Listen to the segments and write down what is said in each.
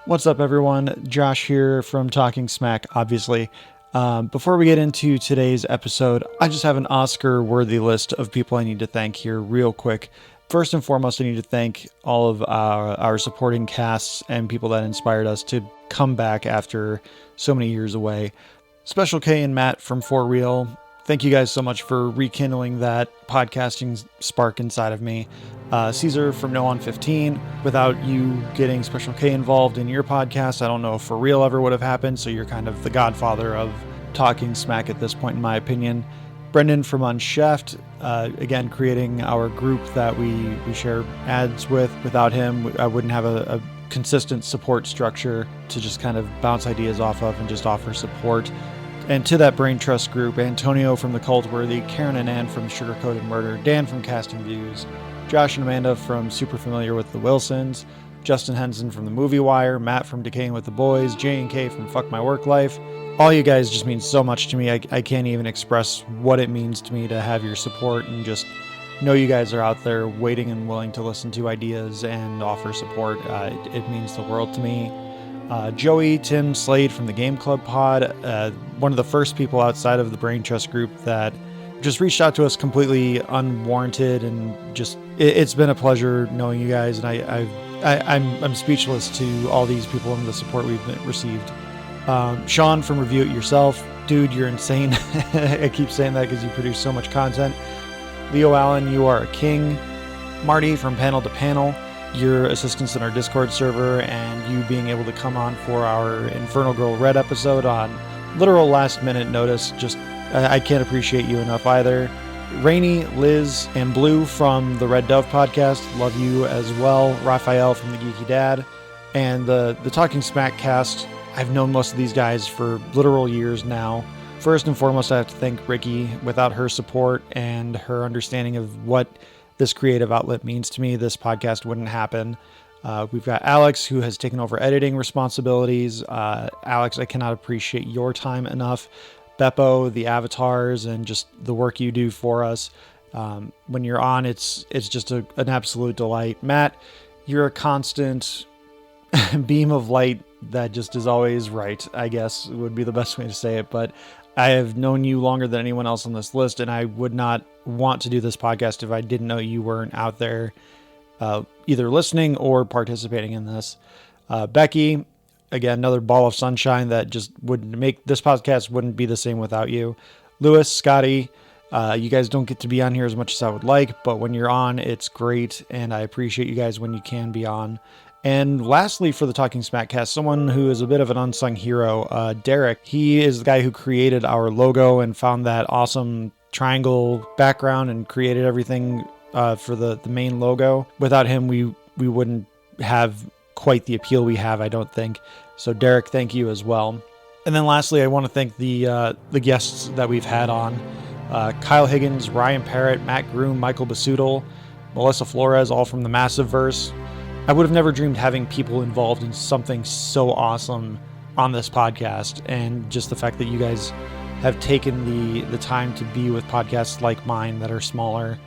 What's up, everyone? Josh here from Talking Smack, obviously. Before we get into today's episode, I just have an Oscar-worthy list of people I need to thank here real quick. First and foremost, I need to thank all of our supporting casts and people that inspired us to come back after so many years away. Special K and Matt from For Real. Thank you guys so much for rekindling that podcasting spark inside of me. Caesar from No on 15. Without you getting Special K involved in your podcast, I don't know if For Real ever would have happened, so you're kind of the godfather of Talking Smack at this point, in my opinion. Brendan from Unchefed, again, creating our group that we share ads with. Without him, I wouldn't have a consistent support structure to just kind of bounce ideas off of and just offer support. And to that Brain Trust group, Antonio from The Cultworthy, Karen and Ann from Sugar Coated Murder, Dan from Casting Views, Josh and Amanda from Super Familiar with the Wilsons, Justin Henson from The Movie Wire, Matt from Decaying with the Boys, J and K from Fuck My Work Life. All you guys just mean so much to me. I can't even express what it means to me to have your support and just know you guys are out there waiting and willing to listen to ideas and offer support. It means the world to me. Joey, Tim, Slade from the Game Club Pod, one of the first people outside of the Brain Trust group that just reached out to us completely unwarranted, and just it's been a pleasure knowing you guys, and I'm speechless to all these people and the support we've received. Sean from Review It Yourself, dude, you're insane. I keep saying that because you produce so much content. Leo Allen, you are a king. Marty from Panel to Panel, your assistance in our Discord server, and you being able to come on for our Infernal Girl Red episode on literal last minute notice. Just, I can't appreciate you enough either. Rainy, Liz, and Blue from the Red Dove podcast, love you as well. Raphael from the Geeky Dad, and the Talking Smack cast. I've known most of these guys for literal years now. First and foremost, I have to thank Ricky. Without her support and her understanding of what this creative outlet means to me, this podcast wouldn't happen. We've got Alex, who has taken over editing responsibilities. Alex, I cannot appreciate your time enough. Beppo, the avatars, and just the work you do for us. When you're on, it's just an absolute delight. Matt, you're a constant beam of light that just is always right, I guess would be the best way to say it. But I have known you longer than anyone else on this list, and I would not want to do this podcast if I didn't know you weren't out there either listening or participating in this. Becky, again, another ball of sunshine that just wouldn't make this podcast wouldn't be the same without you. Lewis, Scotty, you guys don't get to be on here as much as I would like, but when you're on, it's great, and I appreciate you guys when you can be on. And lastly, for the Talking Smack cast, someone who is a bit of an unsung hero, Derek. He is the guy who created our logo and found that awesome triangle background and created everything for the main logo. Without him, we wouldn't have quite the appeal we have, I don't think. So Derek, thank you as well. And then lastly, I want to thank the guests that we've had on. Kyle Higgins, Ryan Parrott, Matt Groom, Michael Basudel, Melissa Flores, all from the Massiveverse. I would have never dreamed having people involved in something so awesome on this podcast, and just the fact that you guys have taken the time to be with podcasts like mine that are smaller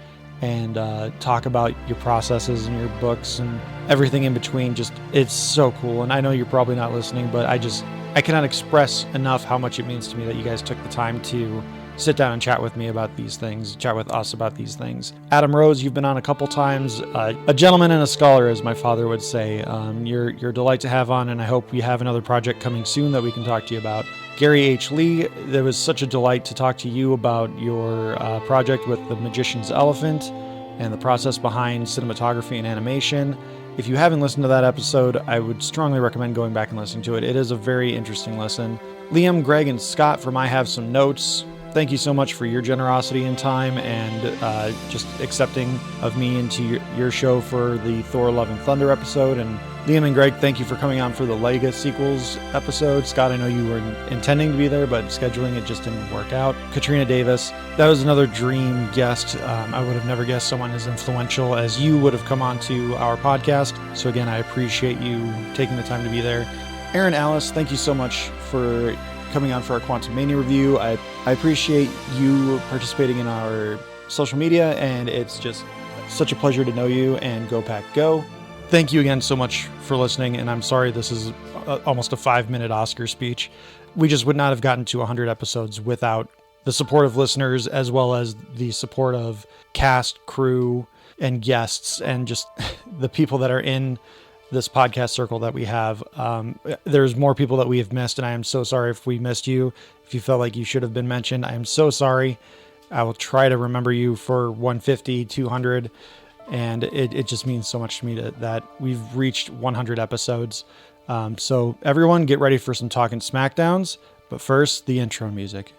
and talk about your processes and your books and everything in between. Just, it's so cool. And I know you're probably not listening, but I cannot express enough how much it means to me that you guys took the time to sit down and chat with me about these things, chat with us about these things. Adam Rose, you've been on a couple times. A gentleman and a scholar, as my father would say. You're a delight to have on, and I hope you have another project coming soon that we can talk to you about. Gary H. Lee, there was such a delight to talk to you about your project with the Magician's Elephant and the process behind cinematography and animation. If you haven't listened to that episode, I would strongly recommend going back and listening to it. It is a very interesting listen. Liam, Greg, and Scott from I Have Some Notes, thank you so much for your generosity and time and just accepting of me into your show for the Thor Love and Thunder episode. And Liam and Greg, thank you for coming on for the Lega sequels episode. Scott, I know you were intending to be there, but scheduling it just didn't work out. Katrina Davis, that was another dream guest. I would have never guessed someone as influential as you would have come on to our podcast. So again, I appreciate you taking the time to be there. Aaron Alice, thank you so much for coming on for our Quantum Mania review. I appreciate you participating in our social media, and it's just such a pleasure to know you, and go Pack Go. thank you again so much for listening. And I'm sorry this is almost a 5-minute Oscar speech. We just would not have gotten to 100 episodes without the support of listeners, as well as the support of cast, crew, and guests, and just the people that are in this podcast circle that we have. There's more people that we have missed, and I am so sorry if we missed you. If you felt like you should have been mentioned, I am so sorry. I will try to remember you for 150, 200, and it just means so much to me that we've reached 100 episodes. So everyone get ready for some Talking SMACdowns, but first, the intro music.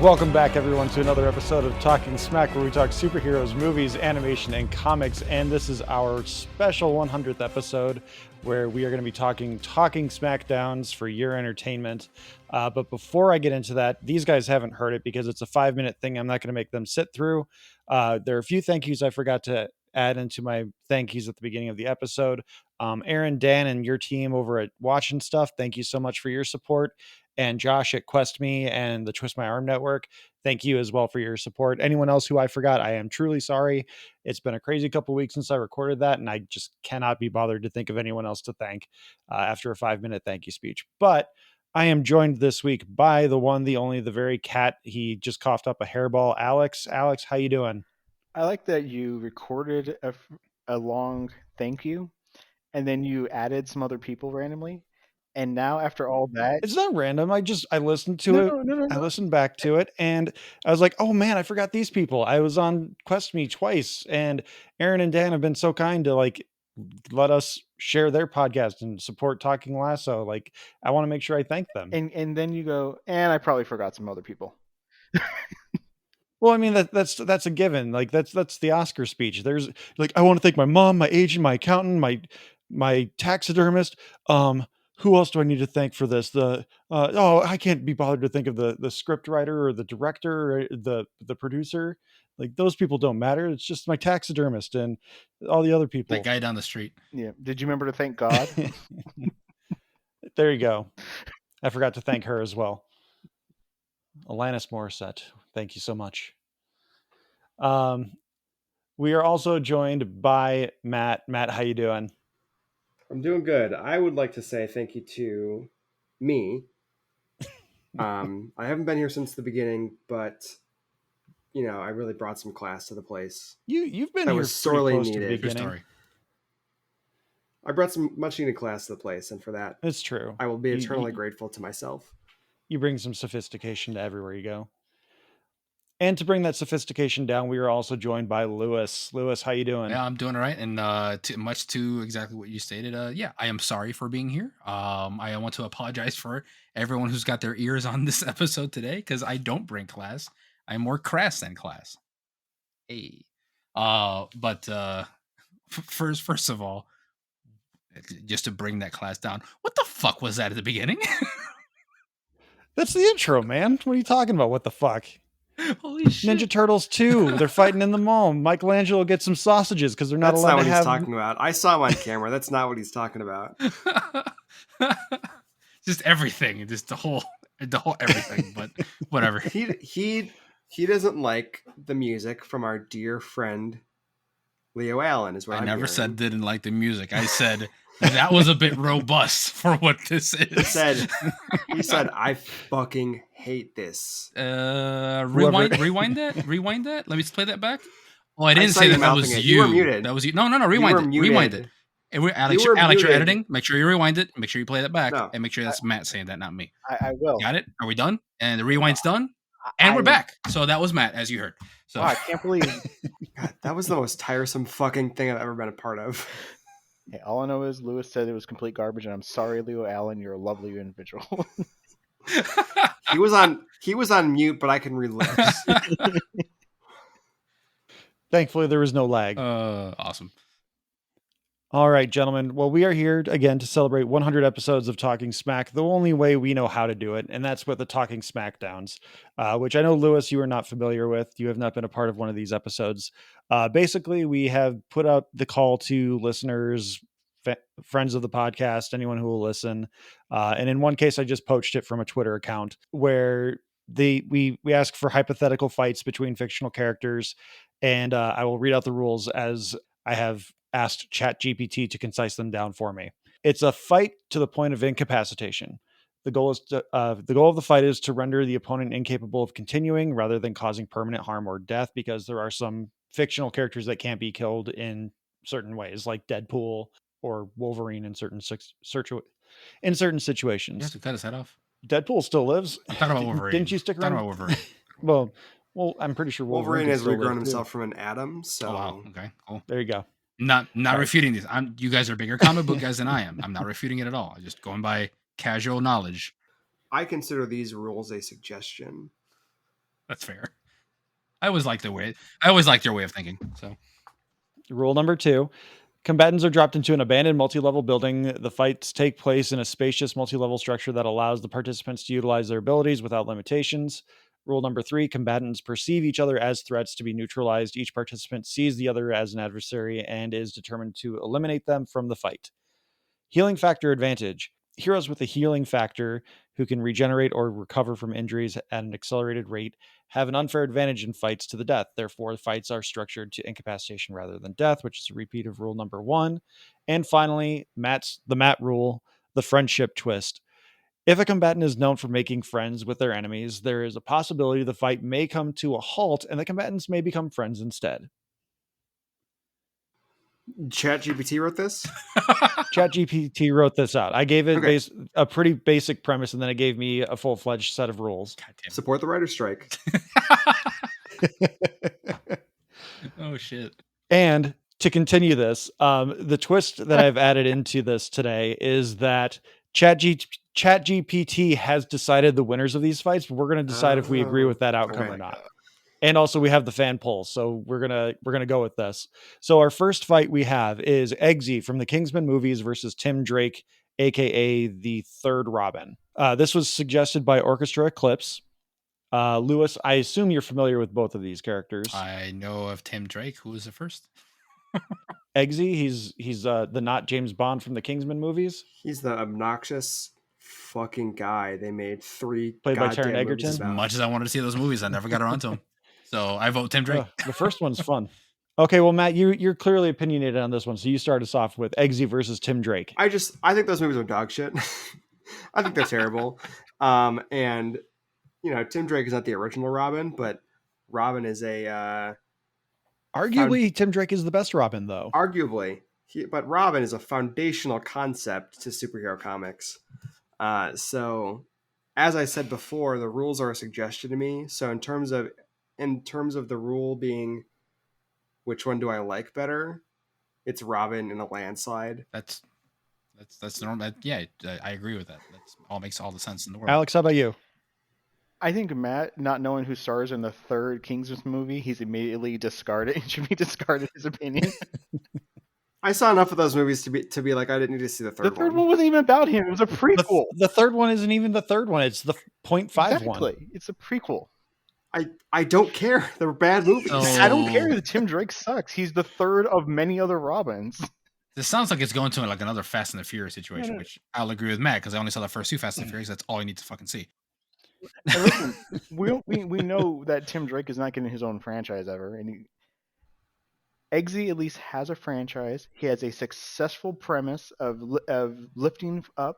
Welcome back, everyone, to another episode of Talking SMAC, where we talk superheroes, movies, animation, and comics. And this is our special 100th episode, where we are going to be talking SMACdowns for your entertainment. But before I get into that, these guys haven't heard it because it's a 5-minute thing. I'm not going to make them sit through. There are a few thank yous I forgot to add into my thank yous at the beginning of the episode. Aaron, Dan, and your team over at Watch and Stuff, thank you so much for your support. And Josh at QuestMe and the Twist My Arm Network, thank you as well for your support. Anyone else who I forgot, I am truly sorry. It's been a crazy couple weeks since I recorded that, and I just cannot be bothered to think of anyone else to thank after a 5-minute thank you speech. But I am joined this week by the one, the only, the very cat. He just coughed up a hairball. Alex, how you doing? I like that you recorded a long thank you, and then you added some other people randomly. And now, after all that, It's not random. I listened to it. No. I listened back to it, and I was like, oh man, I forgot these people. I was on QuestMe twice, and Aaron and Dan have been so kind to let us share their podcast and support Talking Lasso. Like, I want to make sure I thank them. And then you go, and I probably forgot some other people. Well, I mean, that's a given. Like, that's the Oscar speech. There's like, I want to thank my mom, my agent, my accountant, my taxidermist. Who else do I need to thank for this? I can't be bothered to think of the script writer or the director or the producer. Like, those people don't matter. It's just my taxidermist and all the other people. That guy down the street. Yeah. Did you remember to thank God? There you go. I forgot to thank her as well. Alanis Morissette. Thank you so much. We are also joined by Matt. Matt, how you doing? I'm doing good. I would like to say thank you to me. I haven't been here since the beginning, but I really brought some class to the place. You've been that here was sorely close needed. to the beginning. Story. I brought some much needed class to the place, and for that, It's true. I will be eternally grateful to myself. You bring some sophistication to everywhere you go. And to bring that sophistication down, we are also joined by Lewis. Lewis, how you doing? Yeah, I'm doing all right. And much to exactly what you stated, I am sorry for being here. I want to apologize for everyone who's got their ears on this episode today, because I don't bring class. I'm more crass than class. Hey. First of all, just to bring that class down, what the fuck was that at the beginning? That's the intro, man. What are you talking about? What the fuck? Holy shit. Ninja Turtles 2. They're fighting in the mall. Michelangelo gets some sausages because they're not That's allowed not to what have. he's talking about. I saw him on camera. That's not what he's talking about. Just everything. Just the whole everything, but whatever. He doesn't like the music from our dear friend Leo Allen, is what I I'm never hearing. said didn't like the music. I said that was a bit robust for what this is. He said, I fucking hate this. Rewind that. Let me play that back. Oh, I didn't say that. That was you. You were muted. That was you. No. Rewind it. Rewind it. Alex, you're editing. Make sure you rewind it. Make sure you play that back, and make sure that's Matt saying that, not me. I will. Got it? Are we done? And the rewind's done. And we're back. So that was Matt, as you heard. So wow, I can't believe God, that was the most tiresome fucking thing I've ever been a part of. Hey, all I know is Lewis said it was complete garbage, and I'm sorry, Leo Allen. You're a lovely individual. He was on mute, but I can relapse. Thankfully, there was no lag. Awesome. All right, gentlemen. Well, we are here again to celebrate 100 episodes of Talking Smack the only way we know how to do it, and that's with the Talking SMACdowns, which I know, Lewis, you are not familiar with. You have not been a part of one of these episodes. Basically, we have put out the call to listeners, friends of the podcast, anyone who will listen. And in one case, I just poached it from a Twitter account where we ask for hypothetical fights between fictional characters, and I will read out the rules as I have asked ChatGPT to concise them down for me. It's a fight to the point of incapacitation. The goal of the fight is to render the opponent incapable of continuing rather than causing permanent harm or death, because there are some fictional characters that can't be killed in certain ways, like Deadpool or Wolverine in certain You have situations. to cut his head off. Deadpool still lives. I'm talking about Wolverine. Didn't you stick I'm talking around? about Wolverine. Well, I'm pretty sure Wolverine can has still regrown live, too. himself from an atom, so Oh wow. Okay. Cool. There you go. Not Right. refuting this. You guys are bigger comic book guys than I am. I'm not refuting it at all. I'm just going by casual knowledge. I consider these rules a suggestion. That's fair. I always liked their way of thinking. So Rule number 2. Combatants are dropped into an abandoned multi-level building. The fights take place in a spacious multi-level structure that allows the participants to utilize their abilities without limitations. Rule number 3, combatants perceive each other as threats to be neutralized. Each participant sees the other as an adversary and is determined to eliminate them from the fight. Healing factor advantage. Heroes with a healing factor who can regenerate or recover from injuries at an accelerated rate have an unfair advantage in fights to the death. Therefore, fights are structured to incapacitation rather than death, which is a repeat of rule number 1. And finally, the Matt rule, the friendship twist. If a combatant is known for making friends with their enemies, there is a possibility the fight may come to a halt and the combatants may become friends instead. ChatGPT wrote this? ChatGPT wrote this out. I gave it Okay. a pretty basic premise, and then it gave me a full-fledged set of rules. God damn Support the writer's strike. it. Oh shit. And to continue this, the twist that I've added into this today is that ChatGPT has decided the winners of these fights, but we're going to decide if we agree with that outcome okay. or not. And also we have the fan poll, so we're gonna go with this. So our first fight we have is Eggsy from the Kingsman movies versus Tim Drake, aka the Third Robin. This was suggested by Orchestra Eclipse. Lewis, I assume you're familiar with both of these characters. I know of Tim Drake. Who was the first? Eggsy, he's the not James Bond from the Kingsman movies. He's the obnoxious fucking guy they made 3 Played by goddamn Taron movies Egerton. As about. much as I wanted to see those movies, I never got around to them. So I vote Tim Drake. The first one's fun. Okay, well, Matt, you're clearly opinionated on this one, so you start us off with Eggsy versus Tim Drake. I think those movies are dog shit. I think they're terrible. And you know, Tim Drake is not the original Robin, but Robin is a Arguably, Tim Drake is the best Robin, though. arguably, but Robin is a foundational concept to superhero comics. So, as I said before, the rules are a suggestion to me. So, in terms of the rule being, which one do I like better? It's Robin in a landslide. That's normal. Yeah, I agree with that. That all makes all the sense in the world. Alex, how about you? I think Matt, not knowing who stars in the third Kingsman movie, he's immediately discarded. It should be discarded, his opinion. I saw enough of those movies to be like, I didn't need to see the third one. The third one wasn't even about him. It was a prequel. The third one isn't even the third one. It's the 0.5 Exactly. one. It's a prequel. I don't care. They're bad movies. Oh. I don't care that Tim Drake sucks. He's the third of many other Robins. This sounds like it's going to like another Fast and the Furious situation, which I'll agree with Matt because I only saw the first 2 Fast and the Furious. That's all you need to fucking see. And listen, we know that Tim Drake is not getting his own franchise ever, and Eggsy at least has a franchise. He has a successful premise of lifting up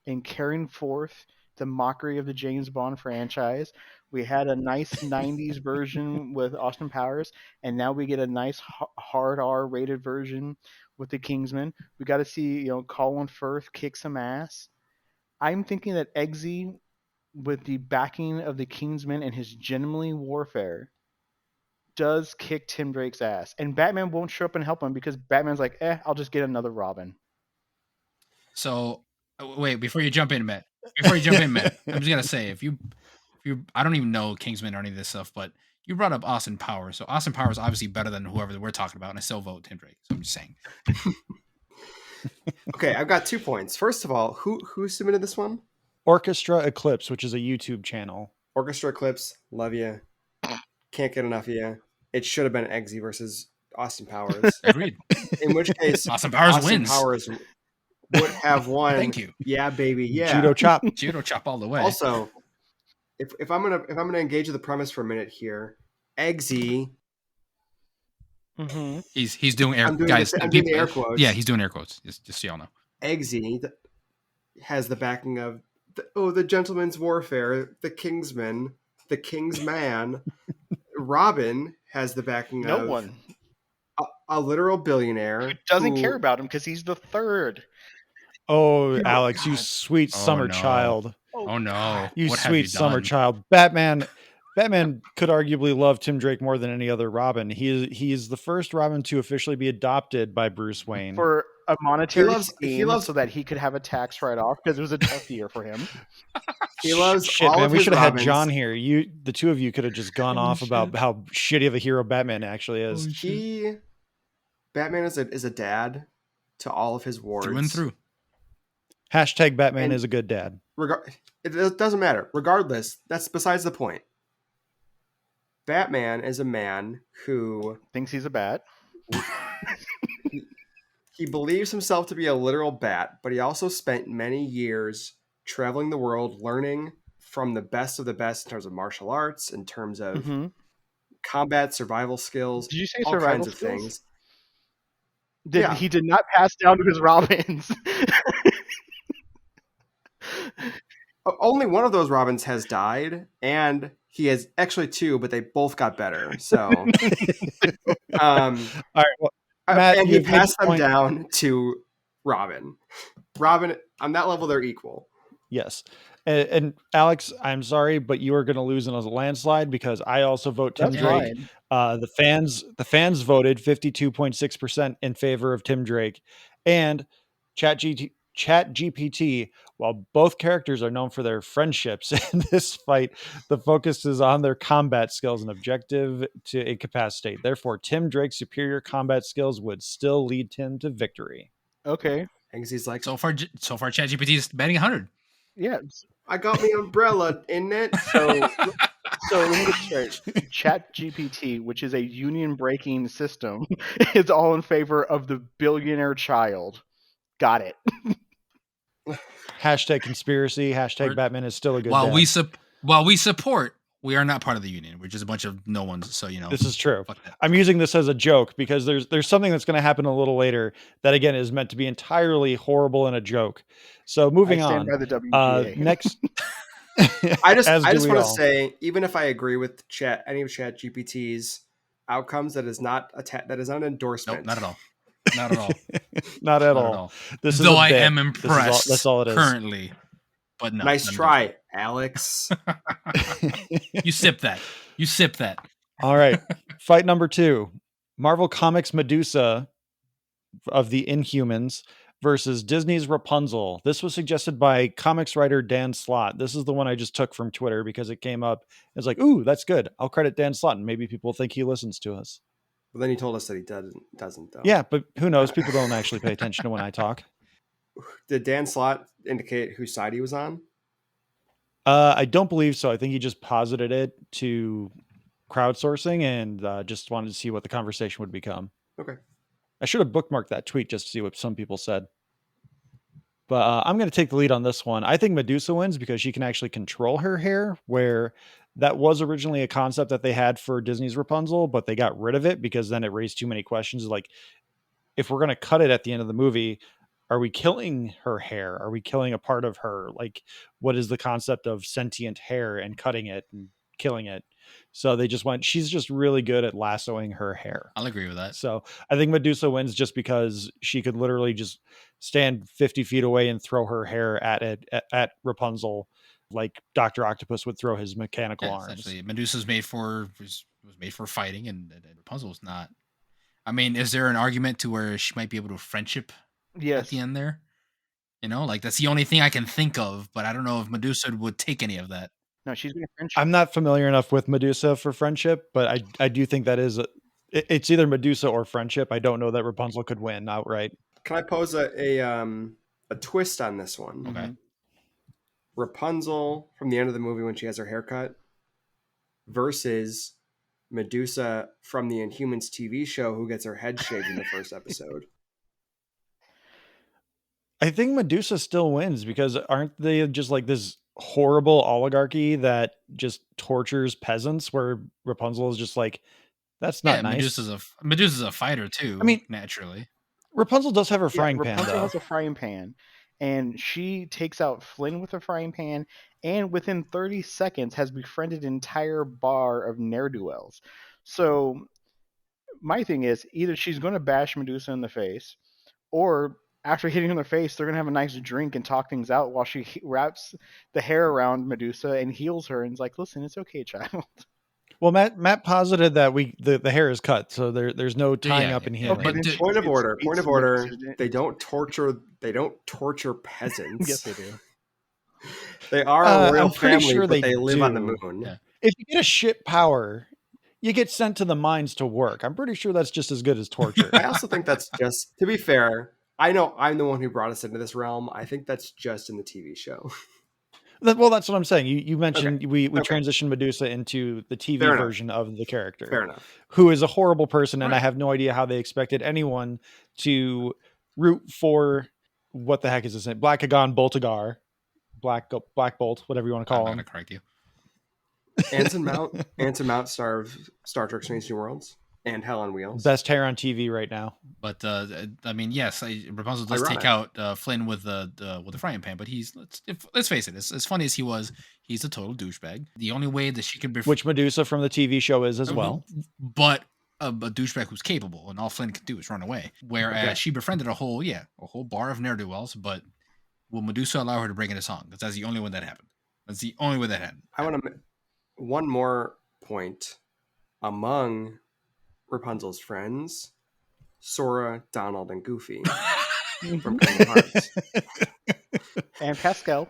and carrying forth the mockery of the James Bond franchise. We had a nice 90s version with Austin Powers, and now we get a nice hard R rated version with the Kingsman. We got to see, Colin Firth kick some ass. I'm thinking that Eggsy, with the backing of the Kingsman and his gentlemanly warfare, does kick Tim Drake's ass. And Batman won't show up and help him because Batman's like, I'll just get another Robin. So, wait, before you jump in, Matt, I'm just going to say, if you, I don't even know Kingsman or any of this stuff, but you brought up Austin Powers. So Austin Powers is obviously better than whoever we're talking about, and I still vote Tim Drake. So I'm just saying. Okay, I've got 2 points. First of all, who submitted this one? Orchestra Eclipse, which is a YouTube channel. Orchestra Eclipse, love you. Can't get enough of you. It should have been Eggsy versus Austin Powers. Agreed. In which case, Austin Powers Austin wins. Powers would have won. Thank you. Yeah, baby. Yeah. Judo chop. Judo chop all the way. Also, if I'm gonna engage with the premise for a minute here, Eggsy. Mm-hmm. He's doing air. I'm doing guys, I'm doing the air quotes. Yeah, he's doing air quotes. Just so y'all know. Eggsy has the backing of the gentleman's warfare, the Kingsman, the King's Man. Robin has the backing No of one a literal billionaire who doesn't care about him because he's the third. Oh, Yeah, Alex, you God. sweet Oh, summer no. child. Oh no! You What have sweet you summer done? child. Batman could arguably love Tim Drake more than any other Robin. He is the first Robin to officially be adopted by Bruce Wayne. For a monetary He scheme loves- so that he could have a tax write-off because it was a tough year for him. He loves Shit, all man, of we his should have had Robins. John here. The two of you could have just gone Holy off about shit. how shitty of a hero Batman actually is. Batman is a dad to all of his wards. Through and through. Hashtag Batman And- is a good dad. It doesn't matter. Regardless, that's besides the point. Batman is a man who Thinks he's a bat. he believes himself to be a literal bat, but he also spent many years traveling the world, learning from the best of the best in terms of martial arts, in terms of Mhm. combat, survival skills, Did you say all survival kinds of skills? things. Yeah. He did not pass down to his Robins. Only one of those Robins has died, and he has actually 2, but they both got better. So, All right, well, Matt, and he you've made passed the them point- down to Robin. Robin, on that level, they're equal. Yes. And Alex, I'm sorry, but you are going to lose in a landslide because I also vote Tim That's Drake. fine. The fans voted 52.6% in favor of Tim Drake, and ChatGPT, while both characters are known for their friendships in this fight, the focus is on their combat skills and objective to incapacitate. Therefore, Tim Drake's superior combat skills would still lead him to victory. Okay. And he's like, So far, ChatGPT is batting 100. Yeah. I got me umbrella in it. So let me get straight. ChatGPT, which is a union-breaking system, is all in favor of the billionaire child. Got it. Hashtag conspiracy. Hashtag Batman is still a good While dad. we support, we are not part of the union. We're just a bunch of no ones. So This is true. fuck that. I'm using this as a joke because there's something that's going to happen a little later that again is meant to be entirely horrible and a joke. So moving I stand on. by the WGA. Next, I just As do want we to all. say, even if I agree with any of ChatGPT's outcomes, that is not an endorsement. Nope, not at all. Not at all. Not at Not all. This is Though a I bit. am This is impressed. that's all it is. Currently, but no. Nice not an try, Alex. endorsement. You sip that. You sip that. All right. Fight number 2. Marvel Comics Medusa of the Inhumans versus Disney's Rapunzel. This was suggested by comics writer Dan Slott. This is the one I just took from Twitter because it came up. It's like, ooh, that's good. I'll credit Dan Slott and maybe people think he listens to us. But then he told us that he doesn't though. Yeah, but who knows? People don't actually pay attention to when I talk. Did Dan Slott indicate whose side he was on? I don't believe so. I think he just posited it to crowdsourcing and just wanted to see what the conversation would become. Okay. I should have bookmarked that tweet just to see what some people said. But I'm going to take the lead on this one. I think Medusa wins because she can actually control her hair, where that was originally a concept that they had for Disney's Rapunzel, but they got rid of it because then it raised too many questions. Like, if we're going to cut it at the end of the movie, are we killing her hair? Are we killing a part of her? Like, what is the concept of sentient hair and cutting it and killing it? So they just went, she's just really good at lassoing her hair. I'll agree with that. So I think Medusa wins just because she could literally just stand 50 feet away and throw her hair at Rapunzel, like Dr. Octopus would throw his mechanical Yeah, arms. essentially, Medusa's was made for fighting, and Rapunzel's not. I mean, is there an argument to where she might be able to friendship at Yes. the end there? You know, like that's the only thing I can think of, but I don't know if Medusa would take any of that. No, she's going to friendship. I'm not familiar enough with Medusa for friendship, but I do think that is it's either Medusa or friendship. I don't know that Rapunzel could win outright. Can I pose a twist on this one? Okay. Rapunzel from the end of the movie when she has her haircut versus Medusa from the Inhumans TV show who gets her head shaved in the first episode. I think Medusa still wins because aren't they just like this horrible oligarchy that just tortures peasants where Rapunzel is just like, that's not nice. Medusa's a fighter too. I mean, naturally, Rapunzel does have her frying pan Rapunzel though. has a frying pan, and she takes out Flynn with a frying pan, and within 30 seconds has befriended an entire bar of ne'er-do-wells. So my thing is, either she's going to bash Medusa in the face, or after hitting her in the face, they're going to have a nice drink and talk things out while she wraps the hair around Medusa and heals her and is like, listen, it's okay, child. Well, Matt posited that the hair is cut, so there's no tying up and healing. But point of order. They don't torture peasants. Yes, they do. They are a royal family, sure but they live on the moon. Yeah. If you get a shit power, you get sent to the mines to work. I'm pretty sure that's just as good as torture. I also think that's just, to be fair, I know I'm the one who brought us into this realm. I think that's just in the TV show. Well, that's what I'm saying. You mentioned we transitioned Medusa into the TV version of the character. Fair enough. Who is a horrible person, and I have no idea how they expected anyone to root for what the heck is his name? Blackagon Boltagar. Black Bolt, whatever you want to call him. I'm gonna correct you. Anson Mount, star of Star Trek: Strange New Worlds and Hell on Wheels. Best hair on TV right now. But I mean, yes, Rapunzel does take out Flynn with the frying pan, but let's face it, as funny as he was, he's a total douchebag. The only way that she could which Medusa from the TV show is as well. But a douchebag who's capable, and all Flynn can do is run away. Whereas she befriended a whole bar of ne'er-do-wells, but will Medusa allow her to break into song? Because that's the only way that happened. That's the only way that happened. I want to one more point. Among Rapunzel's friends, Sora, Donald, and Goofy from Kingdom Hearts. And Pascal.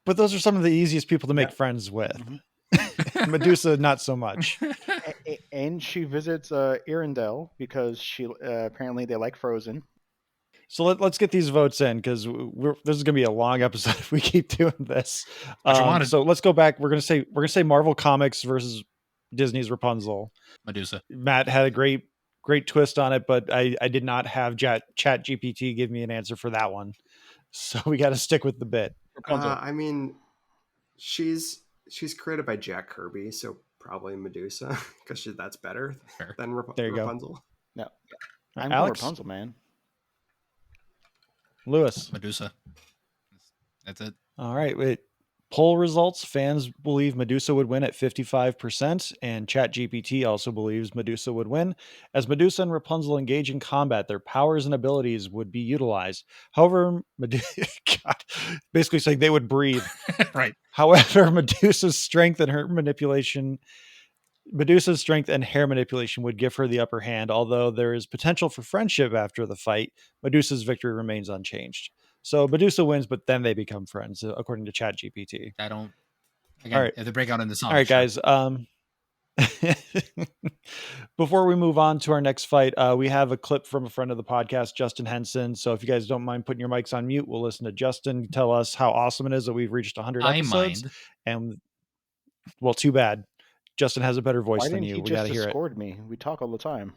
But those are some of the easiest people to make friends with. Mm-hmm. Medusa, not so much. And she visits Arendelle because she apparently they like Frozen. So let's get these votes in because this is going to be a long episode if we keep doing this. So let's go back. We're going to say Marvel Comics versus Disney's Rapunzel. Medusa. Matt had a great twist on it, but I did not have Chat GPT give me an answer for that one. So we got to stick with the bit. I mean, she's created by Jack Kirby, so probably Medusa because that's better than Rapunzel. No, I'm Alex? Rapunzel, man. Lewis. Medusa. That's it. All right. Poll results, fans believe Medusa would win at 55%, and ChatGPT also believes Medusa would win. As Medusa and Rapunzel engage in combat, their powers and abilities would be utilized. However, basically saying they would breathe. Right. However, Medusa's strength and hair manipulation would give her the upper hand. Although there is potential for friendship after the fight, Medusa's victory remains unchanged. So Medusa wins, but then they become friends, according to ChatGPT. All right. If they break out in the song. All right, guys. Before we move on to our next fight, we have a clip from a friend of the podcast, Justin Henson. So if you guys don't mind putting your mics on mute, we'll listen to Justin tell us how awesome it is that we've reached 100 episodes. And well, too bad. Justin has a better voice than you. We got to hear it. Discord me. We talk all the time.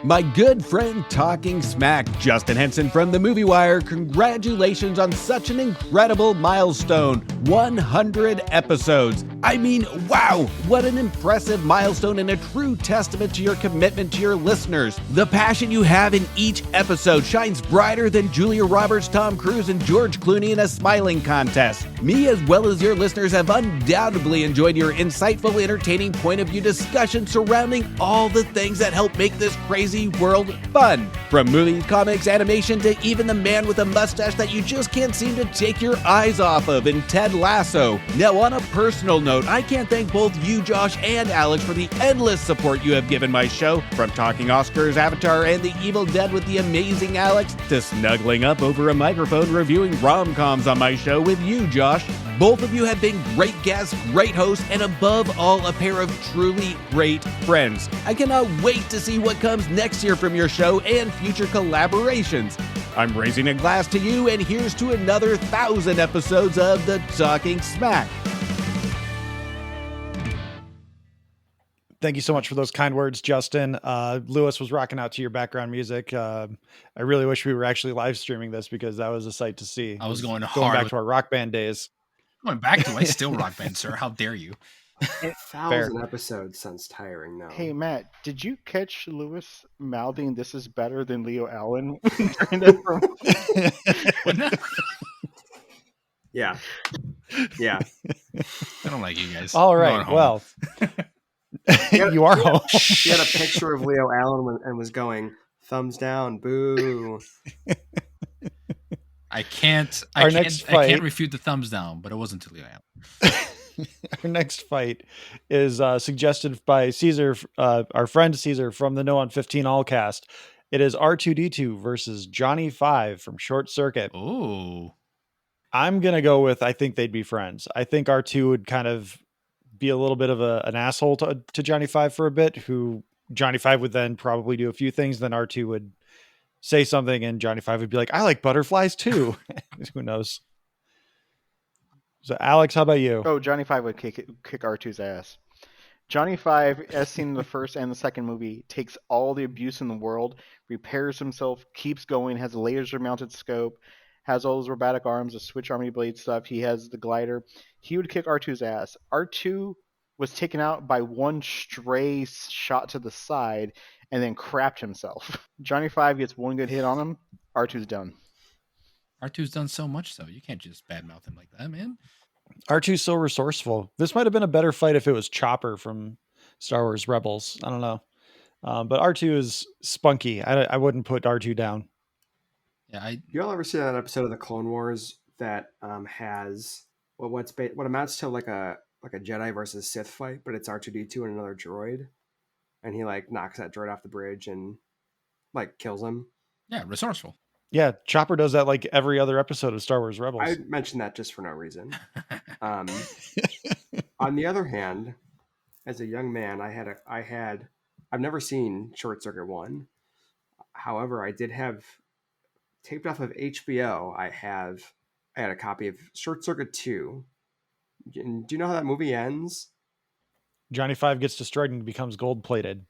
My good friend Talking Smack, Justin Henson from the Movie Wire, congratulations on such an incredible milestone, 100 episodes. I mean, wow, what an impressive milestone and a true testament to your commitment to your listeners. The passion you have in each episode shines brighter than Julia Roberts, Tom Cruise, and George Clooney in a smiling contest. Me, as well as your listeners, have undoubtedly enjoyed your insightful, entertaining point of view discussion surrounding all the things that help make this crazy world fun. From movies, comics, animation, to even the man with a mustache that you just can't seem to take your eyes off of in Ted Lasso. Now, on a personal note, note, I can't thank both you, Josh, and Alex for the endless support you have given my show. From talking Oscars, Avatar, and The Evil Dead with the amazing Alex, to snuggling up over a microphone reviewing rom-coms on my show with you, Josh. Both of you have been great guests, great hosts, and above all, a pair of truly great friends. I cannot wait to see what comes next year from your show and future collaborations. I'm raising a glass to you, and here's to another 1,000 episodes of the Talking Smack. Thank you so much for those kind words, Justin. Lewis was rocking out to your background music. I really wish we were actually live streaming this because that was a sight to see. I was going going hard back with- to our rock band days. Going back to I still rock band, sir. How dare you? 1,000 episodes sounds tiring now. Hey Matt, did you catch Lewis mouthing "This is better than Leo Allen" during that promo? Yeah. Yeah. I don't like you guys. All I'm right. going home. Well, Yeah. you are home. He had a picture of Leo Allen and was going, thumbs down, boo. I can't next fight- refute the thumbs down, but it wasn't to Leo Allen. Our next fight is suggested by Caesar, our friend Caesar from the No on 15 All cast. It is R2D2 versus Johnny 5 from Short Circuit. Oh, I'm going to go with, I think they'd be friends. I think R2 would kind of be a little bit of an asshole to Johnny 5 for a bit, who Johnny 5 would then probably do a few things. Then R2 would say something and Johnny 5 would be like, I like butterflies too. Who knows? So Alex, how about you? Oh, Johnny Five would kick R2's ass. Johnny Five, as seen in the first and the second movie, takes all the abuse in the world, repairs himself, keeps going, has a laser-mounted scope, has all those robotic arms, the switch army blade stuff. He has the glider. He would kick R2's ass. R2 was taken out by one stray shot to the side and then crapped himself. Johnny Five gets one good hit on him. R2's done. R2's done so much, so you can't just badmouth him like that, man. R2's so resourceful. This might have been a better fight if it was Chopper from Star Wars Rebels. I don't know. But R2 is spunky. I wouldn't put R2 down. Yeah, You all ever see that episode of the Clone Wars that has what amounts to like a Jedi versus Sith fight, but it's R2D2 and another droid, and he like knocks that droid off the bridge and like kills him. yeah, resourceful. Yeah, Chopper does that like every other episode of Star Wars Rebels. I mentioned that just for no reason. On the other hand, as a young man, I've never seen Short Circuit 1. However, I did have taped off of HBO. I had a copy of Short Circuit 2. Do you know how that movie ends? Johnny 5 gets destroyed and becomes gold plated.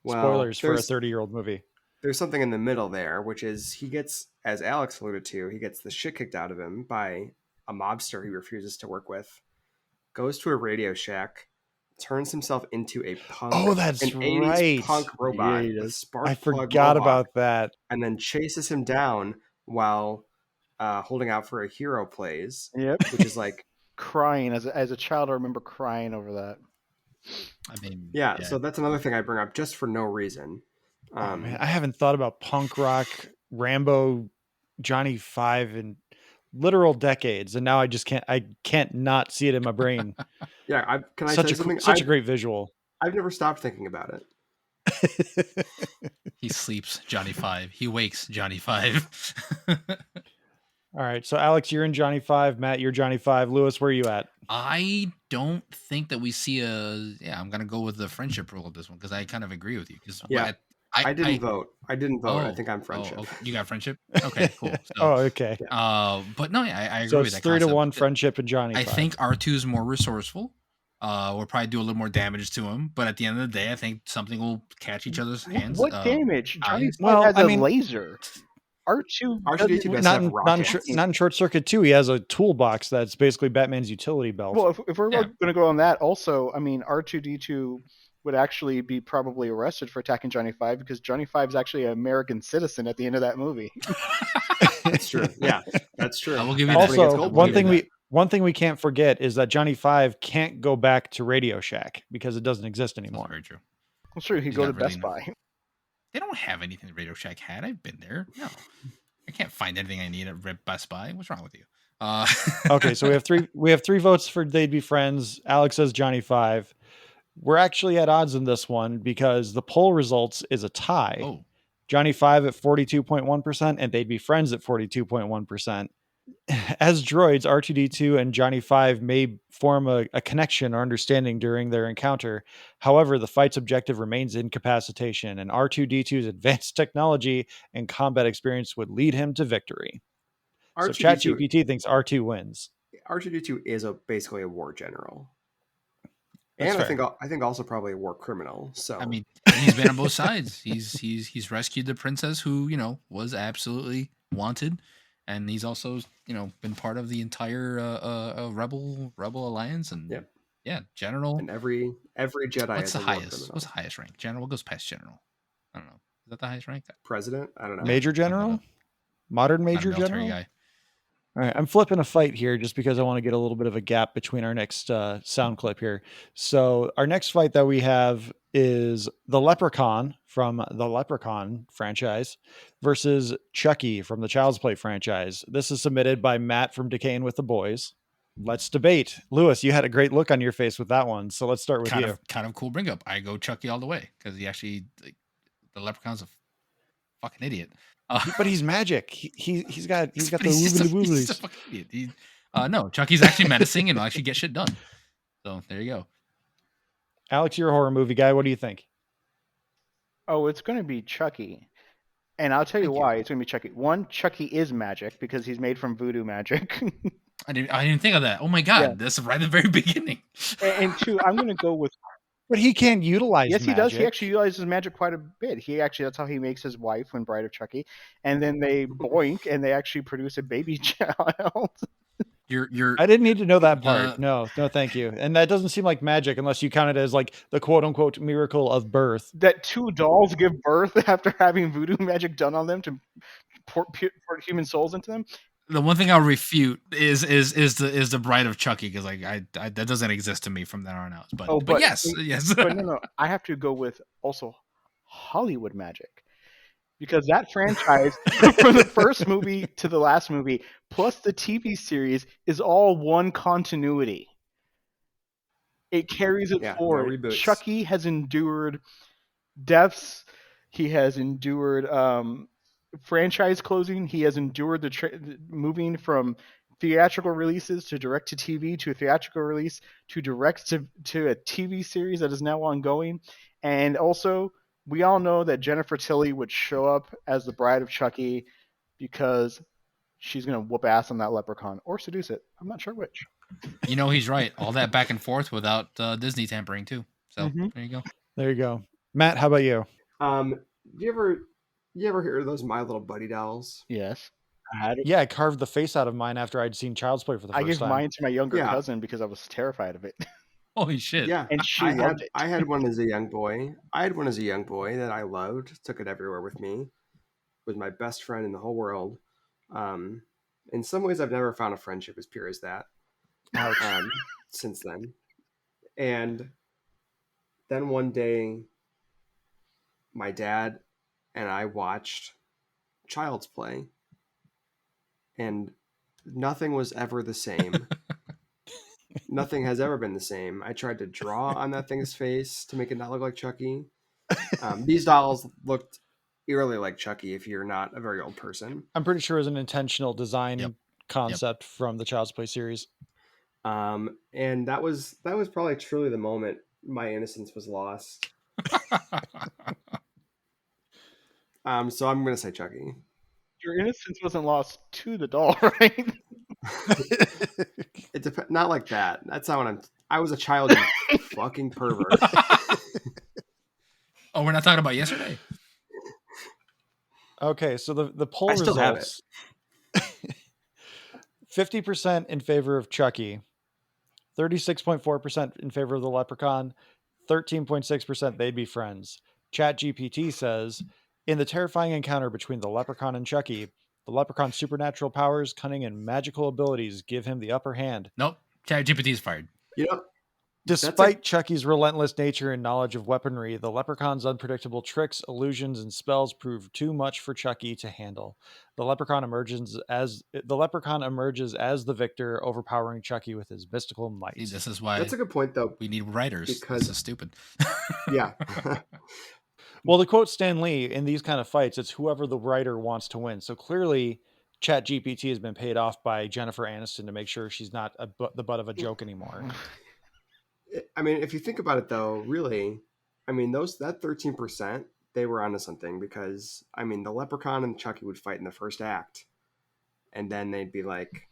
Well, Spoilers for a there's- 30-year-old movie. There's something in the middle there, which is he gets, as Alex alluded to, he gets the shit kicked out of him by a mobster he refuses to work with, goes to a Radio Shack, turns himself into a punk. Oh, that's an 80s right. punk robot Yeah, with spark I plug forgot mohawk, about that. and then chases him down while holding out for a hero plays, Yep. which is like, Crying as a child, I remember crying over that. I mean, yeah. So that's another thing I bring up just for no reason. Oh, man, I haven't thought about punk rock, Rambo, Johnny 5 in literal decades, and now I can't not see it in my brain. Yeah, can I such say a something? such a great visual. I've never stopped thinking about it. he sleeps Johnny 5. He wakes Johnny 5. All right, so Alex, you're in Johnny 5. Matt, you're Johnny 5. Lewis, where are you at? I don't think that we see I'm going to go with the friendship rule of this one because I kind of agree with you. Yeah. I didn't vote. I think I'm friendship. Okay. You got friendship? Okay, cool. So, Oh, okay. but no, I agree So with it's that 3 to concept. 1 friendship and Johnny 5. I think R2 is more resourceful. We'll probably do a little more damage to him, but at the end of the day, I think something will catch each other's hands. What damage? Johnny eyes. Five has I a mean- laser. R2 R2D2 does not have in rockets. not in Short Circuit 2. He has a toolbox that's basically Batman's utility belt. Well, if we're Yeah. going to go on that, also, I mean, R2D2 would actually be probably arrested for attacking Johnny Five because Johnny Five is actually an American citizen at the end of that movie. That's true. Yeah, that's true. I will give you That's that. when he gets Also, gold one plated. thing we can't forget is that Johnny 5 can't go back to Radio Shack because it doesn't exist That's anymore. very true. I'm sure he'd He's go to not really Best Buy. They don't have anything that Radio Shack had. I've been there. No, I can't find anything I need at Best Buy. What's wrong with you? Okay, so we have three votes for They'd Be Friends. Alex says Johnny 5. We're actually at odds in this one because the poll results is a tie. Oh, Johnny 5 at 42.1% and They'd Be Friends at 42.1%. As droids, R2D2 and Johnny 5 may form a connection or understanding during their encounter. However, the fight's objective remains incapacitation, and R2D2's advanced technology and combat experience would lead him to victory. So R2D2 ChatGPT thinks R2 wins. R2D2 is basically a war general. That's And fair. I think also probably a war criminal. So I mean, he's been on both sides. He's rescued the princess who, was absolutely wanted, and he's also, been part of the entire rebel alliance. And Yep. yeah, general. and every Jedi What's has the a war highest? criminal. What's the highest rank? General. What goes past general? I don't know. Is that the highest rank? President? I don't know. Major general? Modern Not a major military general? guy. All right, I'm flipping a fight here just because I want to get a little bit of a gap between our next sound clip here. So our next fight that we have is the Leprechaun from the Leprechaun franchise versus Chucky from the Child's Play franchise. This is submitted by Matt from Decaying with the Boys. Let's debate. Lewis, you had a great look on your face with that one, so let's start with you. Kind of cool bring up. I go Chucky all the way because he actually, the Leprechaun's a fucking idiot. But he's magic. He's got the he's a woobly-wooblies. fucking idiot. No, Chucky's actually menacing and will actually get shit done. So there you go. Alex, you're a horror movie guy. What do you think? Oh, it's going to be Chucky. And I'll tell you Thank you. why it's going to be Chucky. One, Chucky is magic because he's made from voodoo magic. I didn't think of that. Oh my god, Yeah. that's right at the very beginning. And two, I'm going to go with. But he can't utilize Yes, he magic. does. He actually utilizes magic quite a bit. That's how he makes his wife when Bride of Chucky. And then they boink and they actually produce a baby child. You're I didn't need to know that part. No, thank you. And that doesn't seem like magic unless you count it as like the quote unquote miracle of birth. That two dolls give birth after having voodoo magic done on them to pour human souls into them. the one thing I'll refute is the Bride of Chucky because like I that doesn't exist to me from then on out. But yes. But no, I have to go with also Hollywood magic. Because that franchise, from the first movie to the last movie, plus the TV series, is all one continuity. It carries it forward. No reboots. Chucky has endured deaths. He has endured franchise closing. He has endured the moving from theatrical releases to direct to TV to a theatrical release to direct to a TV series that is now ongoing. And also, we all know that Jennifer Tilly would show up as the Bride of Chucky because she's going to whoop ass on that leprechaun or seduce it. I'm not sure which. You know, he's right. All that back and forth without Disney tampering too. So There you go. There you go. Matt, how about you? You ever hear of those My Little Buddy dolls? Yes. I had it. Yeah, I carved the face out of mine after I'd seen Child's Play for the first I gave time. mine to my younger Yeah. cousin because I was terrified of it. Holy shit. Yeah, And she loved it. I had one as a young boy. I had one as a young boy that I loved. Took it everywhere with me. Was my best friend in the whole world. In some ways, I've never found a friendship as pure as that. Since then, and then one day, my dad and I watched Child's Play, and nothing was ever the same. Nothing has ever been the same. I tried to draw on that thing's face to make it not look like Chucky. These dolls looked eerily like Chucky if you're not a very old person. I'm pretty sure it was an intentional design concept from the Child's Play series. And that was probably truly the moment my innocence was lost. So I'm gonna say Chucky. Your innocence wasn't lost to the doll, right? It not like that. That's not what I was a child, you fucking pervert. Oh, we're not talking about yesterday. Okay, so the poll I still have results 50% in favor of Chucky, 36.4% in favor of the Leprechaun, 13.6% they'd be friends. ChatGPT says, in the terrifying encounter between the Leprechaun and Chucky, the Leprechaun's supernatural powers, cunning, and magical abilities give him the upper hand. Nope. ChatGPT is fired. You know, Despite Chucky's relentless nature and knowledge of weaponry, the Leprechaun's unpredictable tricks, illusions, and spells prove too much for Chucky to handle. The Leprechaun emerges as the victor, overpowering Chucky with his mystical might. See, this is why That's a good point, though. we need writers. Because this is stupid. Yeah. Well, to quote Stan Lee, in these kind of fights, it's whoever the writer wants to win. So clearly, ChatGPT has been paid off by Jennifer Aniston to make sure she's not the butt of a joke anymore. I mean, if you think about it, though, really, I mean, that 13%, they were onto something because, I mean, the Leprechaun and Chucky would fight in the first act, and then they'd be like,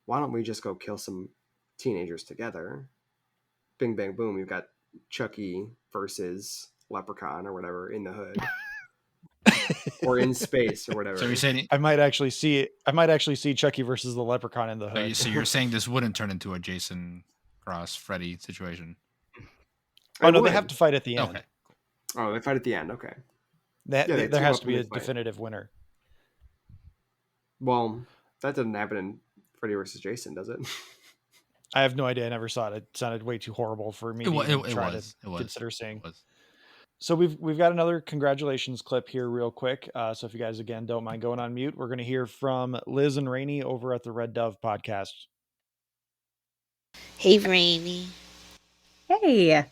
why don't we just go kill some teenagers together? Bing, bang, boom. You've got Chucky versus Leprechaun or whatever in the hood. Or in space or whatever. So you're saying I might actually see Chucky versus the Leprechaun in the hood. So you're saying this wouldn't turn into a Jason Cross Freddy situation? They have to fight at the end. Okay. Oh, they fight at the end. Okay. There has to be a definitive winner. Well, that doesn't happen in Freddy versus Jason, does it? I have no idea. I never saw it. It sounded way too horrible for me to consider seeing. So we've got another congratulations clip here real quick. So if you guys, again, don't mind going on mute, we're going to hear from Liz and Rainey over at the Red Dove podcast. Hey, Rainey. Hey,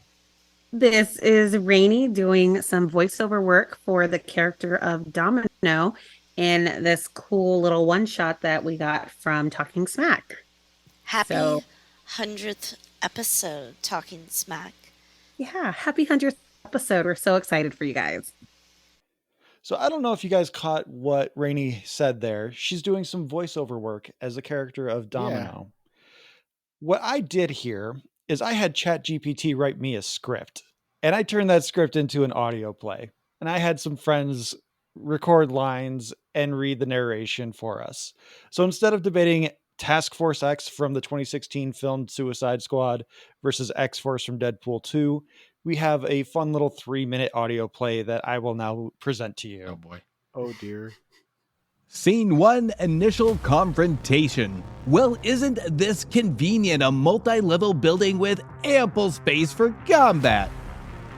this is Rainey doing some voiceover work for the character of Domino in this cool little one-shot that we got from Talking Smack. Happy 100th episode, Talking Smack. Yeah, happy 100th episode. We're so excited for you guys. So I don't know if you guys caught what Rainey said there. She's doing some voiceover work as a character of Domino. Yeah. What I did here is I had ChatGPT write me a script, and I turned that script into an audio play. And I had some friends record lines and read the narration for us. So instead of debating Task Force X from the 2016 film Suicide Squad versus X-Force from Deadpool 2, we have a fun little 3-minute audio play that I will now present to you. Oh boy. Oh dear. Scene 1, initial confrontation. Well, isn't this convenient? A multi-level building with ample space for combat.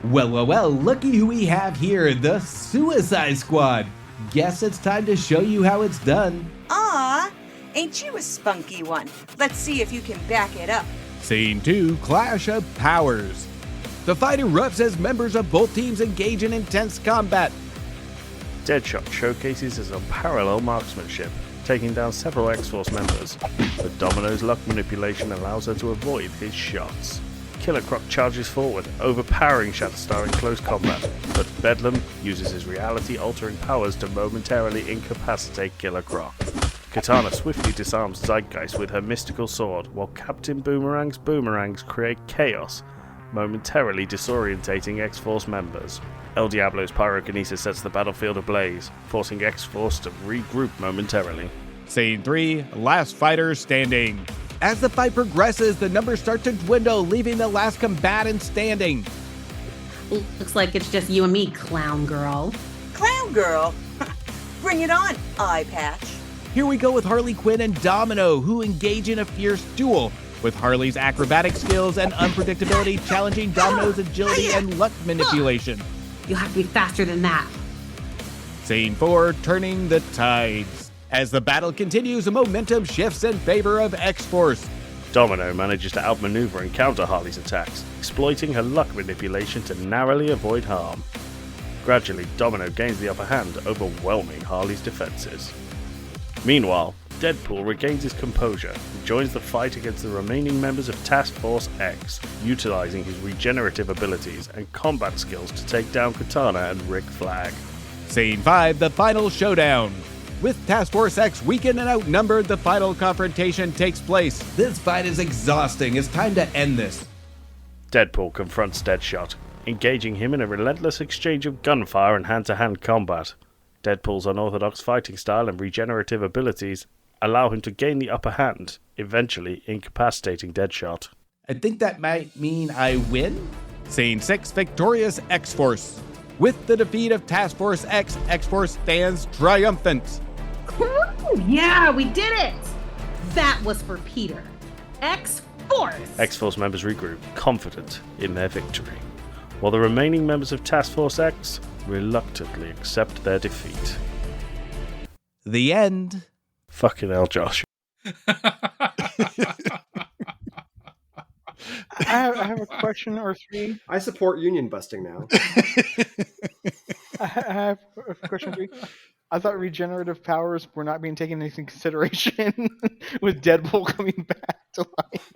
Well, looky who we have here, the Suicide Squad. Guess it's time to show you how it's done. Aw, ain't you a spunky one? Let's see if you can back it up. Scene 2, clash of powers. The fight erupts as members of both teams engage in intense combat. Deadshot showcases his unparalleled marksmanship, taking down several X-Force members, but Domino's luck manipulation allows her to avoid his shots. Killer Croc charges forward, overpowering Shatterstar in close combat, but Bedlam uses his reality-altering powers to momentarily incapacitate Killer Croc. Katana swiftly disarms Zeitgeist with her mystical sword, while Captain Boomerang's boomerangs create chaos, momentarily disorientating X-Force members. El Diablo's pyrokinesis sets the battlefield ablaze, forcing X-Force to regroup momentarily. Scene 3, last fighter standing. As the fight progresses, the numbers start to dwindle, leaving the last combatant standing. Looks like it's just you and me, clown girl. Clown girl? Bring it on, eye patch. Here we go with Harley Quinn and Domino, who engage in a fierce duel, with Harley's acrobatic skills and unpredictability challenging Domino's agility and luck manipulation. You'll have to be faster than that. Scene 4, turning the tides. As the battle continues, the momentum shifts in favor of X-Force. Domino manages to outmaneuver and counter Harley's attacks, exploiting her luck manipulation to narrowly avoid harm. Gradually, Domino gains the upper hand, overwhelming Harley's defenses. Meanwhile, Deadpool regains his composure and joins the fight against the remaining members of Task Force X, utilizing his regenerative abilities and combat skills to take down Katana and Rick Flag. Scene 5, the final showdown. With Task Force X weakened and outnumbered, the final confrontation takes place. This fight is exhausting. It's time to end this. Deadpool confronts Deadshot, engaging him in a relentless exchange of gunfire and hand-to-hand combat. Deadpool's unorthodox fighting style and regenerative abilities allow him to gain the upper hand, eventually incapacitating Deadshot. I think that might mean I win? Scene 6, victorious X-Force. With the defeat of Task Force X, X-Force stands triumphant. Yeah, we did it! That was for Peter. X-Force! Force! X-Force members regroup, confident in their victory, while the remaining members of Task Force X reluctantly accept their defeat. The end. Fucking hell, Josh. I have a question or three. I support union busting now. I have a question for you. I thought regenerative powers were not being taken into consideration with Deadpool coming back to life.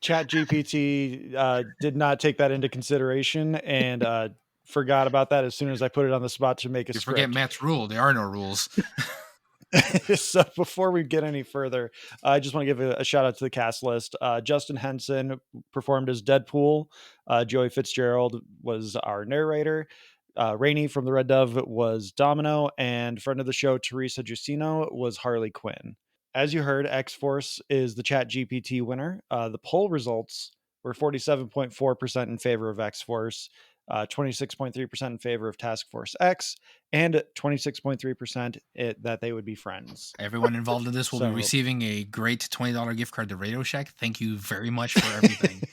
ChatGPT did not take that into consideration and forgot about that as soon as I put it on the spot to make a You script. forget Matt's rule. There are no rules. So before we get any further, I just want to give a shout out to the cast list. Justin Henson performed as Deadpool. Joey Fitzgerald was our narrator. Rainey from the Red Dove was Domino, and friend of the show Teresa Giussino was Harley Quinn. As you heard, X-Force is the ChatGPT winner. The poll results were 47.4% in favor of X-Force, 26.3% in favor of Task Force X, and 26.3% that they would be friends. Everyone involved in this will So- be receiving a great $20 gift card to Radio Shack. Thank you very much for everything.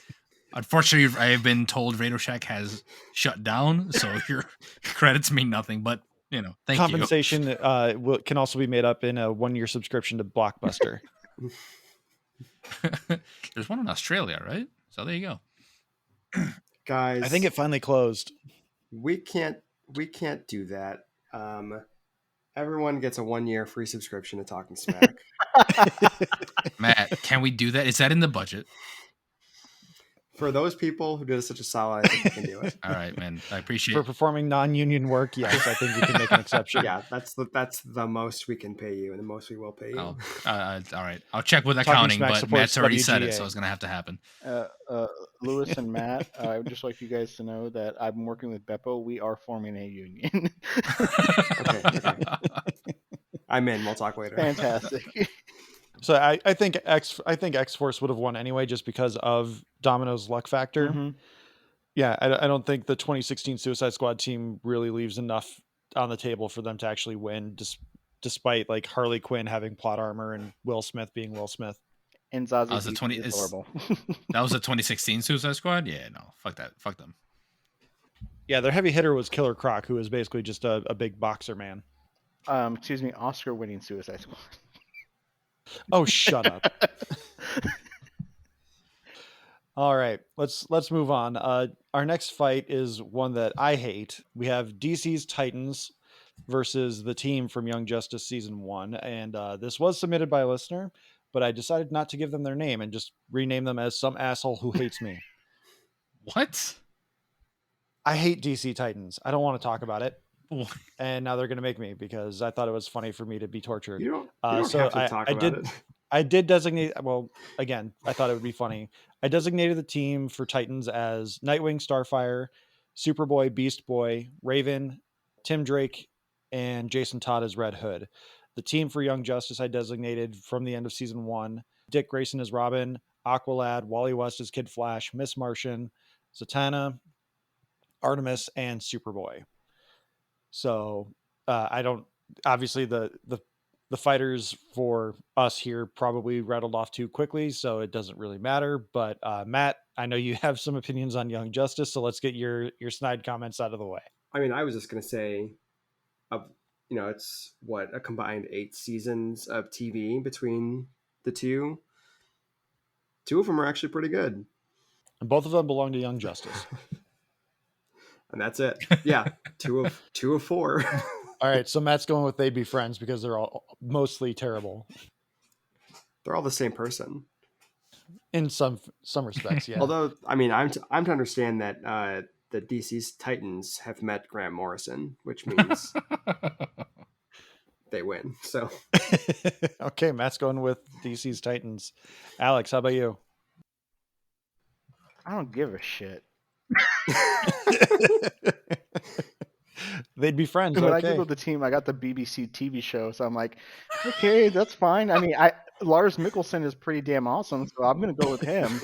Unfortunately, I have been told Radio Shack has shut down, so your credits mean nothing. But thank Compensation can also be made up in a 1-year subscription to Blockbuster. you. There's one in Australia, right? So there you go. Guys, I think it finally closed. we can't do that. Everyone gets a 1-year free subscription to Talking Smack. Matt, can we do that? Is that in the budget? For those people who did such a solid, I think we can do it. All right, man. I appreciate For it. performing non-union work, yes, I think we can make an exception. Yeah, that's the most we can pay you, and the most we will pay you. All right. I'll check with Talking accounting, Smack but supports Matt's already said it, WGA. so it's going to have to happen. Lewis and Matt, I would just like you guys to know that I'm working with Beppo. We are forming a union. Okay. I'm in. We'll talk later. Fantastic. So I think X-Force would have won anyway, just because of Domino's luck factor. Mhm. Yeah, I don't think the 2016 Suicide Squad team really leaves enough on the table for them to actually win, despite like Harley Quinn having plot armor and Will Smith being Will Smith. And That was Zazie the 20 is it's- horrible. That was the 2016 Suicide Squad? Yeah, no. Fuck that. Fuck them. Yeah, their heavy hitter was Killer Croc, who was basically just a big boxer man. Excuse me, Oscar-winning Suicide Squad. Oh, shut up. All right, let's move on. Our next fight is one that I hate. We have DC's Titans versus the team from Young Justice Season 1. And this was submitted by a listener, but I decided not to give them their name and just rename them as some asshole who hates me. What? I hate DC Titans. I don't want to talk about it. What? And now they're going to make me because I thought it was funny for me to be tortured. You don't So have to talk about it. I did designate, well, again, I thought it would be funny. I designated the team for Titans as Nightwing, Starfire, Superboy, Beast Boy, Raven, Tim Drake, and Jason Todd as Red Hood. The team for Young Justice I designated from the end of Season 1, Dick Grayson as Robin, Aqualad, Wally West as Kid Flash, Miss Martian, Zatanna, Artemis, and Superboy. So I don't, obviously the fighters for us here probably rattled off too quickly, so it doesn't really matter. But Matt, I know you have some opinions on Young Justice, so let's get your snide comments out of the way. I mean, I was just going to say, it's a combined 8 seasons of TV between the two. 2 of them are actually pretty good. And both of them belong to Young Justice. And that's it. Yeah, 2 of 4. All right, so Matt's going with They'd Be Friends because they're all mostly terrible. They're all the same person. In some respects, yeah. Although, I mean, I'm to understand that the DC's Titans have met Grant Morrison, which means they win. So, Okay, Matt's going with DC's Titans. Alex, how about you? I don't give a shit. They'd be friends. When I Okay. googled the team, I got the BBC TV show, so I'm like, okay, that's fine. I mean, Lars Mikkelsen is pretty damn awesome, so I'm going to go with him.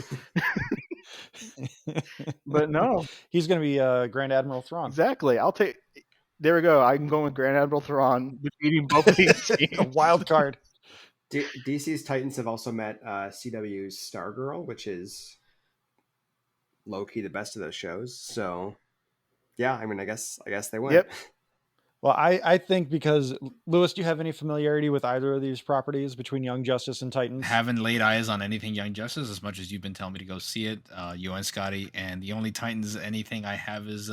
But no, He's going to be Grand Admiral Thrawn. exactly. I'll take. There we go. I'm going with Grand Admiral Thrawn defeating both of these A teams. wild card. DC's Titans have also met CW's Stargirl, which is low-key the best of those shows. So, yeah, I mean, I guess they win. Yep. Well, I think because, Lewis, do you have any familiarity with either of these properties between Young Justice and Titans? Haven't laid eyes on anything Young Justice as much as you've been telling me to go see it, you and Scotty. And the only Titans anything I have is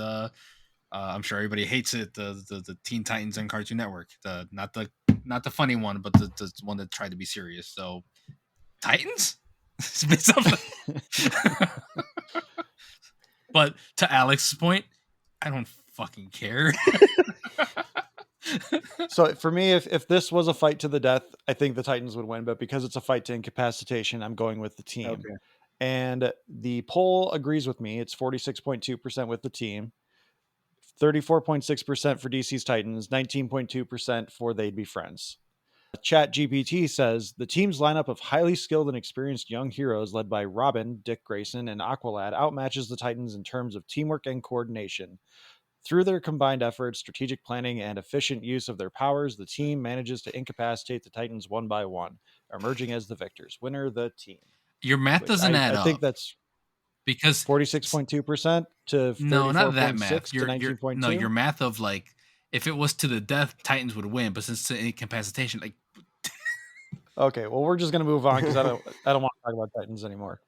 I'm sure everybody hates it, the Teen Titans on Cartoon Network. Not the funny one, but the one that tried to be serious. So Titans? But to Alex's point, I don't fucking care. So for me, if this was a fight to the death, I think the Titans would win. But because it's a fight to incapacitation, I'm going with the team. Okay. And the poll agrees with me. It's 46.2% with the team, 34.6% for DC's Titans, 19.2% for They'd Be Friends. Chat GPT says the team's lineup of highly skilled and experienced young heroes led by Robin, Dick Grayson, and Aqualad outmatches the Titans in terms of teamwork and coordination. Through their combined efforts, strategic planning, and efficient use of their powers, the team manages to incapacitate the Titans one by one, emerging as the victors. Winner, the team. Your math doesn't add up. I think that's because 46.2% to 34.6 no, not that math. to 19.2. No, your math of like if it was to the death, Titans would win, but since it's incapacitation, like okay, well we're just gonna move on because I don't want to talk about Titans anymore.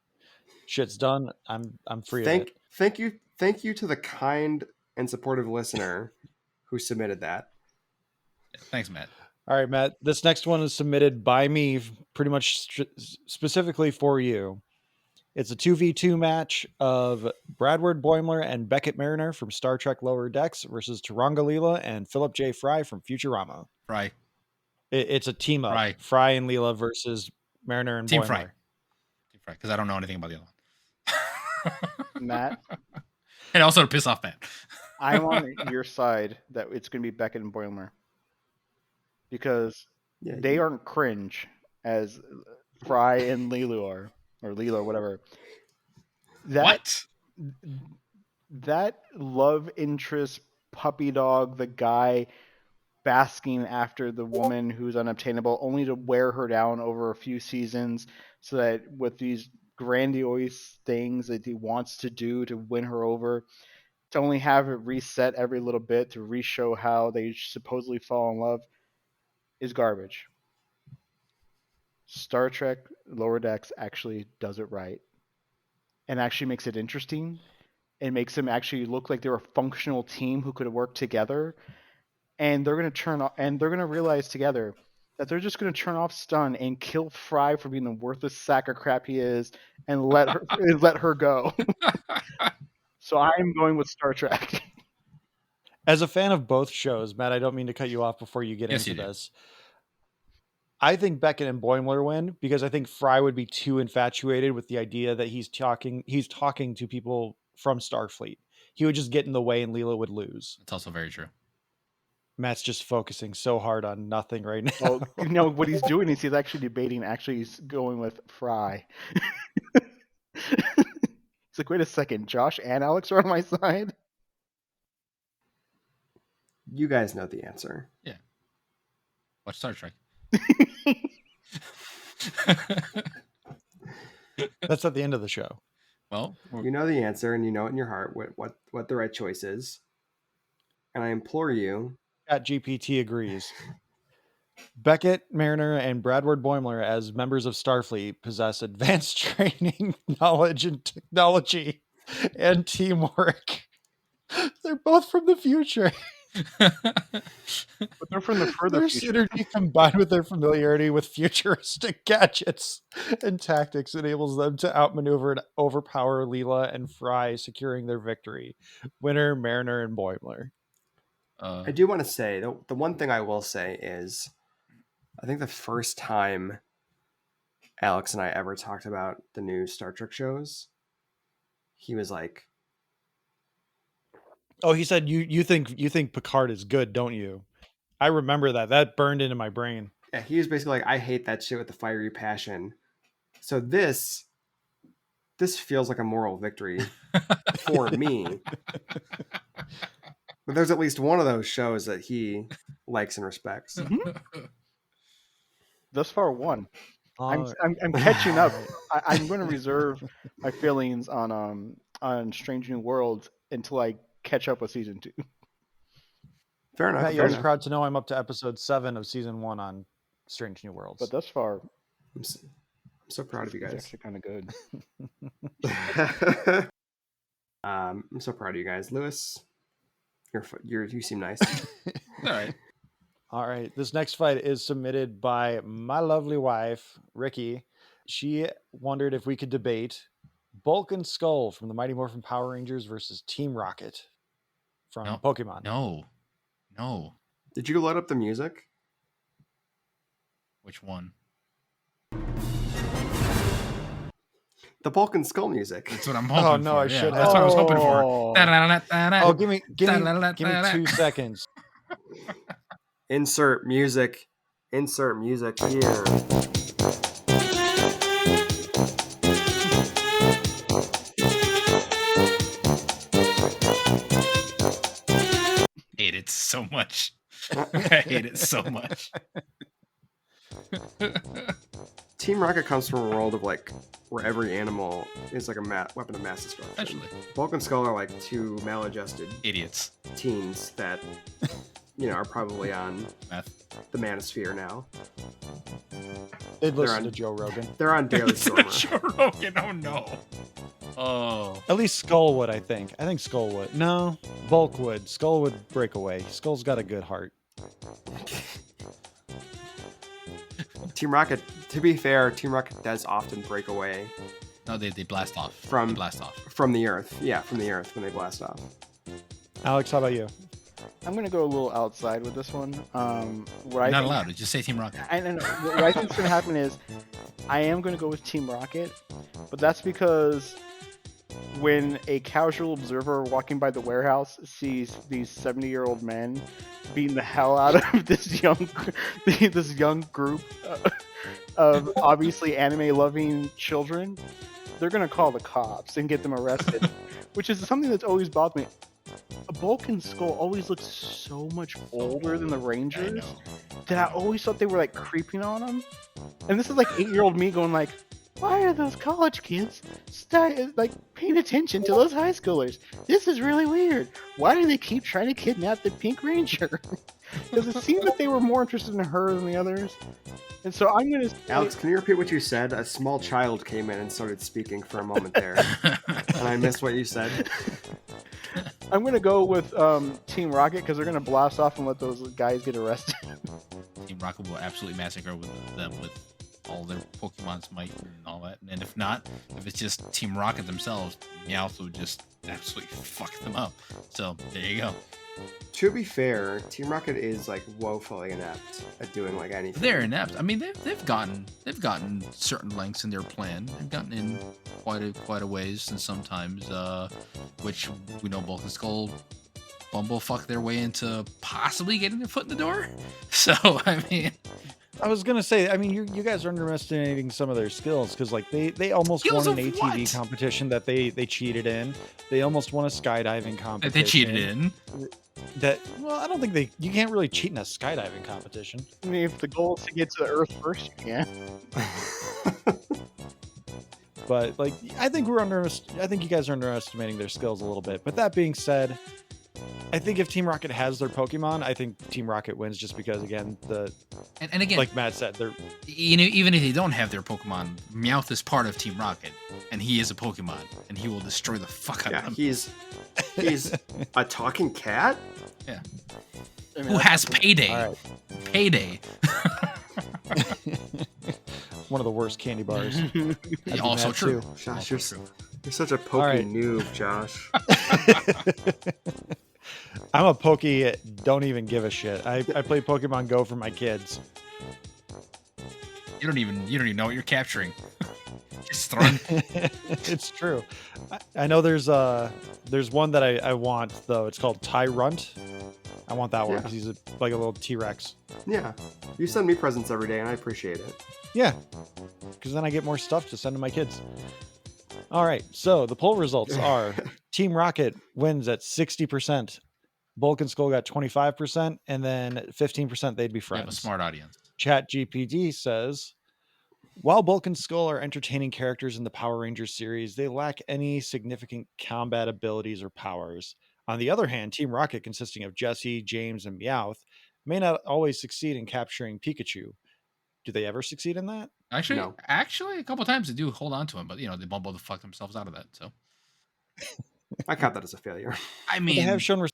Shit's done. I'm free of it. Thank you to the kind and supportive listener who submitted that. Yeah, thanks, Matt. All right, Matt. This next one is submitted by me, pretty much specifically for you. It's a 2v2 match of Bradward Boimler and Beckett Mariner from Star Trek Lower Decks versus Taranga Leela and Philip J. Fry from Futurama. Fry. It's a team up. Fry and Leela versus Mariner and Team Boimler. Fry. Team Fry, because I don't know anything about the other one. Matt. And also to piss off Matt. I'm on your side that it's going to be Beckett and Boimler. Because they aren't cringe as Fry and Leela are. Or Leela, whatever. That love interest puppy dog, the guy basking after the woman who's unobtainable, only to wear her down over a few seasons, so that with these grandiose things that he wants to do to win her over, to only have it reset every little bit to re-show how they supposedly fall in love, is garbage. Star Trek Lower Decks actually does it right and actually makes it interesting and makes them actually look like they're a functional team who could have worked together. And they're going to realize together that they're just going to turn off Stun and kill Fry for being the worthless sack of crap he is and let her go. So I'm going with Star Trek. As a fan of both shows, Matt, I don't mean to cut you off before you get into this. I think Beckett and Boimler win because I think Fry would be too infatuated with the idea that he's talking to people from Starfleet. He would just get in the way and Leela would lose. That's also very true. Matt's just focusing so hard on nothing right now. Well, what he's doing is he's actually debating. Actually, he's going with Fry. It's like, wait a second, Josh and Alex are on my side. You guys know the answer. Yeah. Watch Star Trek. That's at the end of the show. Well, you know the answer, and you know it in your heart what the right choice is. And I implore you. Chat GPT agrees. Beckett, Mariner, and Bradward Boimler, as members of Starfleet, possess advanced training, knowledge, and technology, and teamwork. They're both from the future. But they're from the further future. Their synergy combined with their familiarity with futuristic gadgets and tactics enables them to outmaneuver and overpower Leela and Fry, securing their victory. Winner, Mariner, and Boimler. I do want to say, the one thing I will say is, I think the first time Alex and I ever talked about the new Star Trek shows, he was like, "Oh, he said you think Picard is good, don't you?" I remember that burned into my brain. Yeah, he was basically like, "I hate that shit with the fiery passion." So this feels like a moral victory for me. But there's at least one of those shows that he likes and respects. Mm-hmm. thus far 1. I'm All catching up. right. I'm going to reserve my feelings on Strange New Worlds until I catch up with season 2. Fair enough. Matt, fair you'll be enough. proud to know I'm up to episode 7 of season 1 on Strange New Worlds. But thus far, I'm so proud of you it's guys. actually kind of good. I'm so proud of you guys. Lewis, you seem nice. All right. All right. This next fight is submitted by my lovely wife, Ricky. She wondered if we could debate Bulk and Skull from the Mighty Morphin Power Rangers versus Team Rocket from No. Pokemon. No. Did you load up the music? Which one? The Bulk and Skull music. That's what I'm hoping no, for. I Yeah, should- that's what I was hoping for. Oh. Oh, give me 2 seconds. Insert music here. Hate it so much. I hate it so much. Team Rocket comes from a world of like where every animal is like a weapon of mass destruction. Actually, Bulk and Skull are like 2 maladjusted idiots. teens that are probably on Math. the Manosphere now. They'd listen on- to Joe Rogan. They're on Daily Stormer. Joe Rogan. Oh no. Oh. At least Skull would, I think. I think Skull would. No, Bulk would. Skull would break away. Skull's got a good heart. Team Rocket, to be fair, Team Rocket does often break away No, they blast off. From- They blast off. from the Earth. Yeah, from the Earth when they blast off. Alex, how about you? I'm going to go a little outside with this one. You're not allowed to just say Team Rocket. I know. What I think is going to happen is I am going to go with Team Rocket, but that's because when a casual observer walking by the warehouse sees these 70-year-old men beating the hell out of this young group of obviously anime-loving children, they're going to call the cops and get them arrested, which is something that's always bothered me. A Bulk and Skull always looks so much older than the Rangers that I always thought they were like creeping on them. And this is like 8-year-old me going like, why are those college kids paying attention to those high schoolers? This is really weird. Why do they keep trying to kidnap the Pink Ranger? Because it seemed that they were more interested in her than the others. And so I'm going to say... Alex, can you repeat what you said? A small child came in and started speaking for a moment there. And I missed what you said. I'm going to go with Team Rocket because they're going to blast off and let those guys get arrested. Team Rocket will absolutely massacre them with all their Pokemon's might and all that. And if not, if it's just Team Rocket themselves, Meowth would just absolutely fuck them up. So there you go. To be fair, Team Rocket is like woefully inept at doing like anything. They're inept. I mean, they've gotten certain lengths in their plan. They've gotten in quite a ways, and sometimes which we know Bulk and Skull bumblefuck their way into possibly getting their foot in the door. So I mean, I was gonna say, I mean, you guys are underestimating some of their skills because like they almost Skills won an of ATV what? competition that they cheated in. They almost won a skydiving competition that they cheated in. I don't think you can't really cheat in a skydiving competition. I mean, if the goal is to get to the Earth first, you can. But like, I think you guys are underestimating their skills a little bit. But that being said, I think if Team Rocket has their Pokemon, I think Team Rocket wins just because again And again, like Matt said, they're even if they don't have their Pokemon, Meowth is part of Team Rocket, and he is a Pokemon, and he will destroy the fuck out of them. he's a talking cat. Yeah. I mean, Who has Payday? all right. Payday. One of the worst candy bars. I'd be Also mad, true. too. Josh, Also true. you're such a pokey right. noob, Josh. I'm a Pokey, don't even give a shit. I play Pokemon Go for my kids. You don't even know what you're capturing. Just throwing. It's true. I know there's one that I want though. It's called Tyrunt. I want that one because he's like a little T-Rex. Yeah, you send me presents every day, and I appreciate it. Yeah, because then I get more stuff to send to my kids. All right, so the poll results are Team Rocket wins at 60%. Bulk and Skull got 25%, and then 15% they'd be You have a friends. smart audience. ChatGPT says, while Bulk and Skull are entertaining characters in the Power Rangers series, they lack any significant combat abilities or powers. On the other hand, Team Rocket, consisting of Jesse, James, and Meowth, may not always succeed in capturing Pikachu. Do they ever succeed in that? Actually, No. a couple times they do hold on to him, but they bumble the fuck themselves out of that. So I count that as a failure. I But they have mean, shown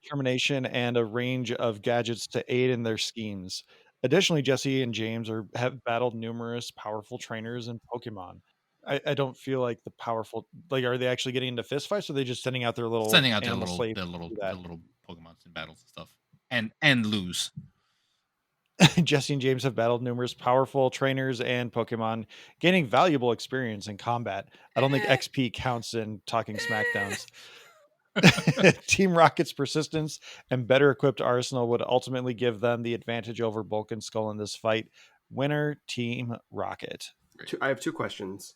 determination and a range of gadgets to aid in their schemes. Additionally, Jesse and James have battled numerous powerful trainers and Pokemon. I don't feel like the powerful, like, are they actually getting into fist fights, or are they just sending out their little sending out their animal little slaves their to little do their that? little Pokemons in battles and stuff, and lose. Jesse and James have battled numerous powerful trainers and Pokemon, gaining valuable experience in combat. I don't think XP counts in talking SMACdowns. Team Rocket's persistence and better equipped arsenal would ultimately give them the advantage over Bulk and Skull in this fight. Winner, Team Rocket. I have two questions.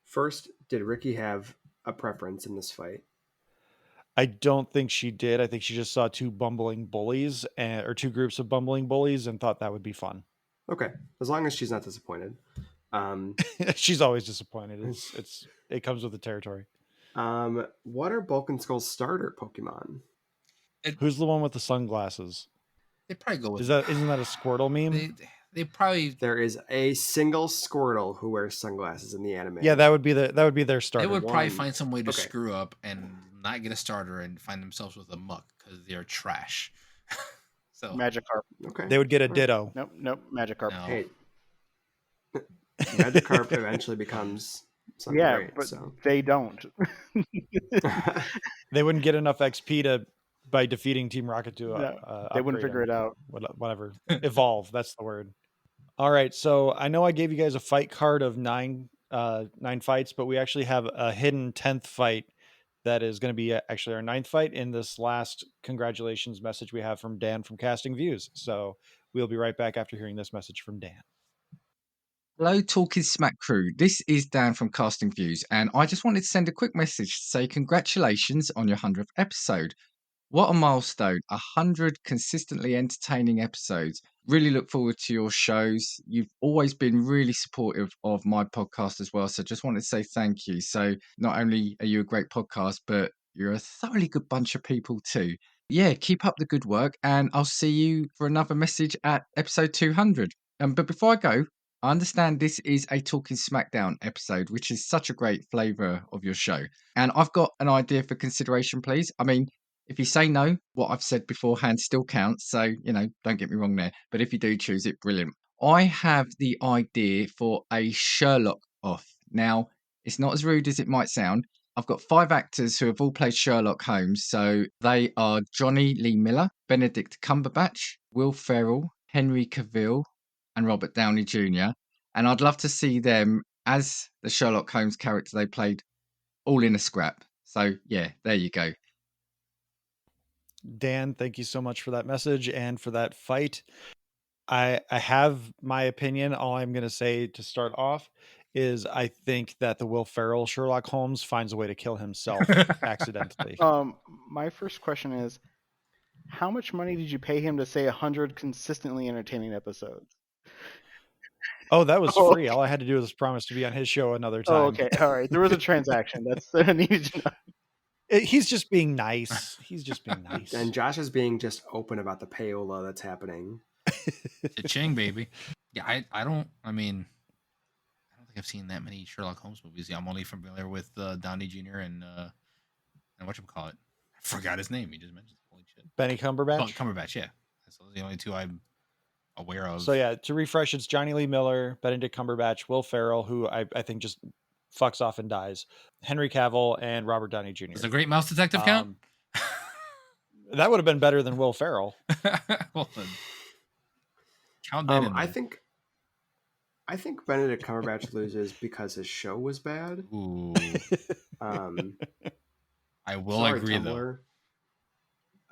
First, did Ricky have a preference in this fight? I don't think she did. I think she just saw two bumbling bullies or two groups of bumbling bullies and thought that would be fun. Okay, as long as she's not disappointed. She's always disappointed. It comes with the territory. What are Bulk and Skull's starter Pokemon? Who's the one with the sunglasses? They probably go with Isn't that a Squirtle meme? They probably There is a single Squirtle who wears sunglasses in the anime. Yeah, that would be their starter. They would probably One. find some way to Okay. screw up and not get a starter and find themselves with a muck because they're trash. So Magikarp. Okay. They would get a Ditto. Nope. Magikarp. No. Hey, Magikarp eventually becomes something great. But So they don't. They wouldn't get enough XP by defeating Team Rocket to They wouldn't figure it out. Whatever. Evolve. That's the word. All right. So I know I gave you guys a fight card of nine fights, but we actually have a hidden 10th fight that is going to be actually our 9th fight in this last congratulations message we have from Dan from Casting Views. So we'll be right back after hearing this message from Dan. Hello, Talking Smack crew. This is Dan from Casting Views, and I just wanted to send a quick message to say congratulations on your 100th episode. What a milestone, 100 consistently entertaining episodes. Really look forward to your shows. You've always been really supportive of my podcast as well, so just wanted to say thank you. So not only are you a great podcast, but you're a thoroughly good bunch of people too. Yeah, keep up the good work, and I'll see you for another message at episode 200. But before I go, I understand this is a Talking SmackDown episode, which is such a great flavour of your show. And I've got an idea for consideration, please. I mean, if you say no, what I've said beforehand still counts. So, don't get me wrong there. But if you do choose it, brilliant. I have the idea for a Sherlock off. Now, it's not as rude as it might sound. I've got 5 actors who have all played Sherlock Holmes. So they are Johnny Lee Miller, Benedict Cumberbatch, Will Ferrell, Henry Cavill, and Robert Downey Jr. And I'd love to see them as the Sherlock Holmes character they played all in a scrap. So, yeah, there you go. Dan, thank you so much for that message and for that fight. I have my opinion. All I'm going to say to start off is I think that the Will Ferrell Sherlock Holmes finds a way to kill himself accidentally. My first question is, how much money did you pay him to say 100 consistently entertaining episodes? Oh, that was free. All I had to do was promise to be on his show another time. Oh, okay. All right. There was a transaction. That's what I needed to know. He's just being nice. And Josh is being just open about the payola that's happening. Cha-ching, baby. Yeah, I don't think I've seen that many Sherlock Holmes movies. Yeah, I'm only familiar with Downey Jr. and whatchamacallit. I forgot his name. He just mentioned. Holy shit. Benny Cumberbatch? Oh, Cumberbatch, yeah. That's the only two I'm aware of. So yeah, to refresh, it's Johnny Lee Miller, Benedict Cumberbatch, Will Ferrell, who I think just fucks off and dies, Henry Cavill, and Robert Downey Jr. Does the Great Mouse Detective count? That would have been better than Will Ferrell. Well, then, count that in there. I think Benedict Cumberbatch loses because his show was bad. Ooh. I will Sorry, agree, Tumblr.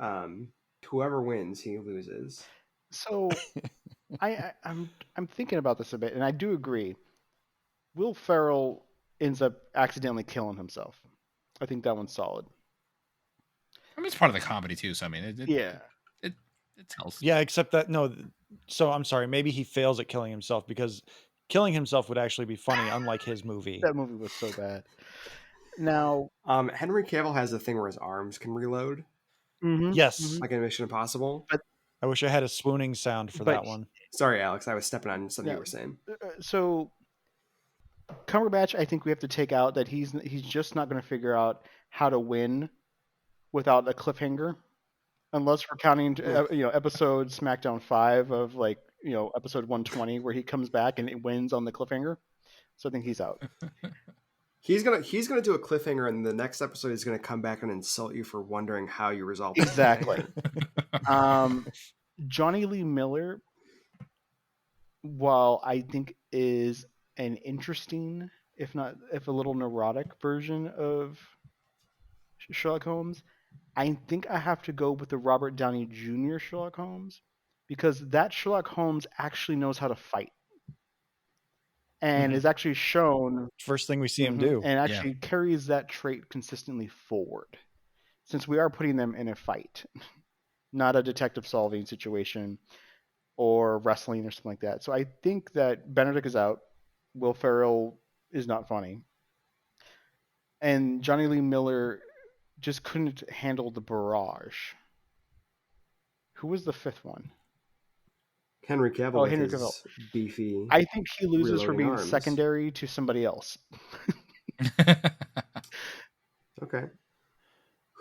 Though. Whoever wins, he loses. So, I'm thinking about this a bit, and I do agree. Will Ferrell ends up accidentally killing himself. I think that one's solid. I mean, it's part of the comedy too. So I mean, It tells. Yeah, except that no. So I'm sorry. Maybe he fails at killing himself because killing himself would actually be funny, unlike his movie. That movie was so bad. Now, Henry Cavill has a thing where his arms can reload, Yes, like in Mission Impossible. But I wish I had a swooning sound for that one. Sorry, Alex, I was stepping on something Yeah. you were saying. So Cumberbatch, I think we have to take out that he's just not going to figure out how to win without a cliffhanger, unless we're counting episode SmackDown 5 of episode 120 where he comes back and it wins on the cliffhanger. So I think he's out. He's gonna do a cliffhanger, and the next episode he's gonna come back and insult you for wondering how you resolved it. Exactly. Johnny Lee Miller, while I think is an interesting, if a little neurotic version of Sherlock Holmes, I think I have to go with the Robert Downey Jr. Sherlock Holmes, because that Sherlock Holmes actually knows how to fight and is actually shown. First thing we see him do. And actually carries that trait consistently forward, since we are putting them in a fight, not a detective solving situation or wrestling or something like that. So I think that Benedict is out. Will Ferrell is not funny. And Johnny Lee Miller just couldn't handle the barrage. Who was the fifth one? Henry Cavill. Henry with his Cavill. Beefy. I think he loses for reloading being arms. secondary to somebody else. Okay.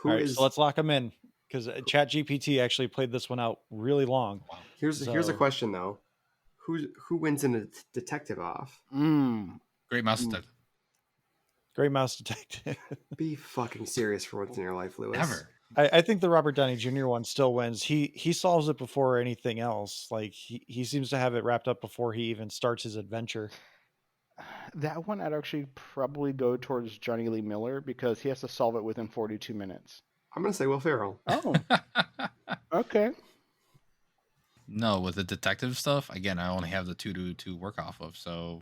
All right, so let's lock him in, because ChatGPT actually played this one out really long. Here's a question though. Who wins in a detective off? Great Mouse Detective. Great Mouse Detective. Be fucking serious for once in your life, Lewis. Never. I think the Robert Downey Jr. one still wins. He solves it before anything else. Like he seems to have it wrapped up before he even starts his adventure. That one I'd actually probably go towards Johnny Lee Miller, because he has to solve it within 42 minutes. I'm gonna say Will Ferrell. Oh. Okay. No, with the detective stuff, again, I only have the two to work off of. So,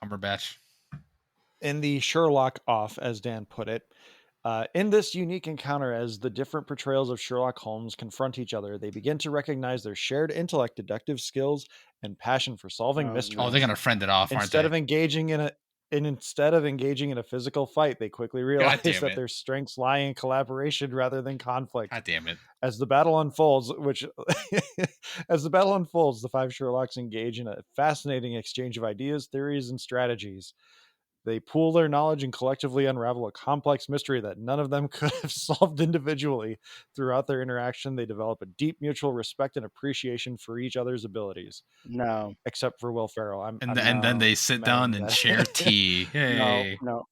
Cumberbatch. In the Sherlock off, as Dan put it, in this unique encounter, as the different portrayals of Sherlock Holmes confront each other, they begin to recognize their shared intellect, deductive skills, and passion for solving mysteries. Oh, they're gonna friend it off, aren't Instead they? of engaging in a physical fight, they quickly realize that their strengths lie in collaboration rather than conflict. God damn it. As the battle unfolds, the five Sherlocks engage in a fascinating exchange of ideas, theories, and strategies. They pool their knowledge and collectively unravel a complex mystery that none of them could have solved individually. Throughout their interaction, they develop a deep mutual respect and appreciation for each other's abilities. No. Except for Will Ferrell. And then they sit down and share tea. Hey. No.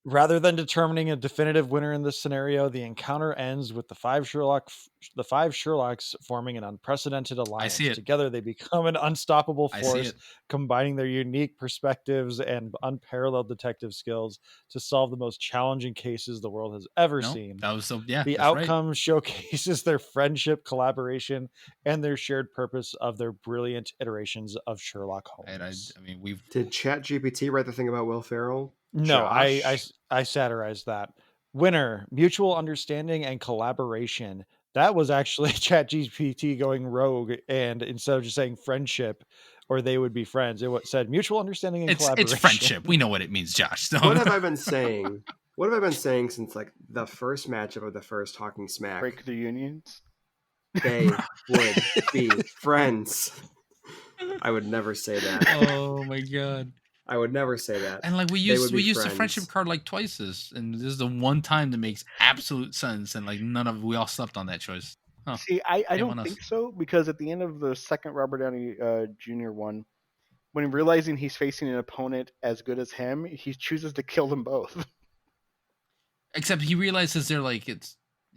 Rather than determining a definitive winner in this scenario, the encounter ends with the five Sherlocks forming an unprecedented alliance. I see it. Together, they become an unstoppable force, combining their unique perspectives and unparalleled detective skills to solve the most challenging cases the world has ever seen. The outcome showcases their friendship, collaboration, and their shared purpose of their brilliant iterations of Sherlock Holmes. Did ChatGPT write the thing about Will Ferrell? No, Josh? I satirized that. Winner, mutual understanding and collaboration. That was actually ChatGPT going rogue, and instead of just saying friendship or they would be friends, it said mutual understanding and collaboration. It's friendship. We know what it means, Josh. What have I been saying? What have I been saying since like the first matchup of the first Talking Smack? Break the unions. They would be friends. I would never say that. Oh my god. I would never say that. And like we used the friendship card like twice and this is the one time that makes absolute sense, and like we all slept on that choice. Huh. See, I don't think so, because at the end of the second Robert Downey Jr. one, when realizing he's facing an opponent as good as him, he chooses to kill them both. Except he realizes he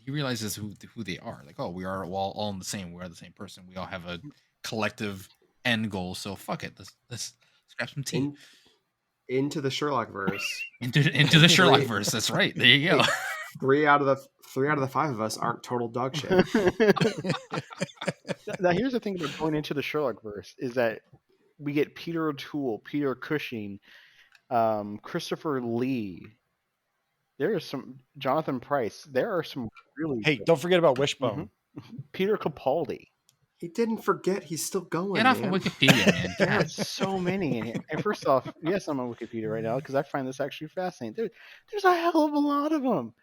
realizes who they are. Like, oh, we are all in the same. We are the same person. We all have a collective end goal. So fuck it. Let's scrap some tea. Into the Sherlock verse. into the Sherlock verse. That's right. There you go. Three out of the five of us aren't total dog shit. Now here's the thing about going into the Sherlock verse is that we get Peter O'Toole, Peter Cushing, Christopher Lee. There is some Jonathan Pryce. There are some really Hey, good- don't forget about Wishbone. Peter Capaldi. He didn't forget. He's still going. Get off man. of Wikipedia, man. There are God. so many in here. And first off, yes, I'm on Wikipedia right now because I find this actually fascinating. There's a hell of a lot of them.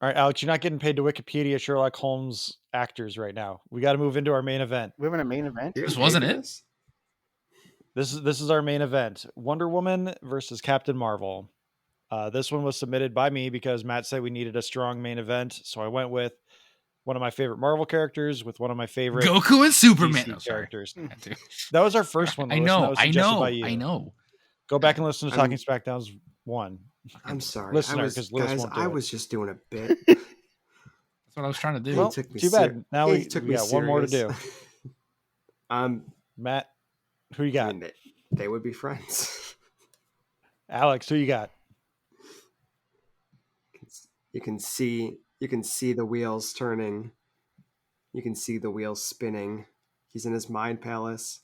All right, Alex, you're not getting paid to Wikipedia Sherlock Holmes actors right now. We got to move into our main event. We have a main event. You're This getting wasn't paid for it? this? This is our main event: Wonder Woman versus Captain Marvel. This one was submitted by me because Matt said we needed a strong main event, so I went with one of my favorite Marvel characters with one of my favorite Goku and Superman. DC No, sorry. characters. I had to. That was our first one. I Lewis, and that know. was I suggested know. by you. I know. Go back and listen to I Talking mean- SmackDowns 1. I'm sorry. Listener, 'cause Lewis guys, won't do I it. was just doing a bit. That's what I was trying to do. Well, He took me too bad. Now he we took me got one more to do. serious. Matt, who you I got? mean, they would be friends. Alex, who you got? You can see the wheels turning. You can see the wheels spinning. He's in his mind palace.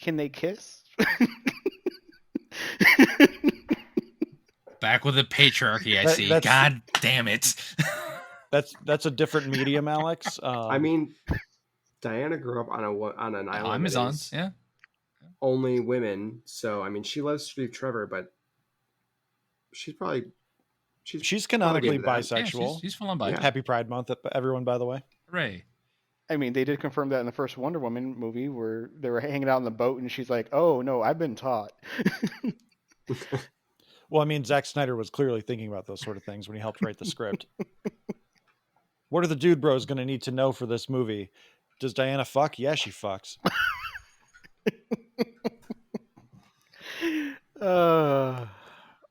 Can they kiss? Back with the patriarchy, I That- see. that's- God damn it. That's a different medium, Alex. I mean, Diana grew up on an island. that Amazon. is Yeah. only women. So I mean, she loves Steve Trevor, but she's she's canonically into that. Yeah, bisexual. she's full on bi. Yeah. Happy Pride Month, everyone, by the way. Hooray. I mean, they did confirm that in the first Wonder Woman movie where they were hanging out on the boat and she's like, "Oh no, I've been taught." Well, I mean, Zack Snyder was clearly thinking about those sort of things when he helped write the script. What are the dude bros going to need to know for this movie? Does Diana fuck? Yeah, she fucks.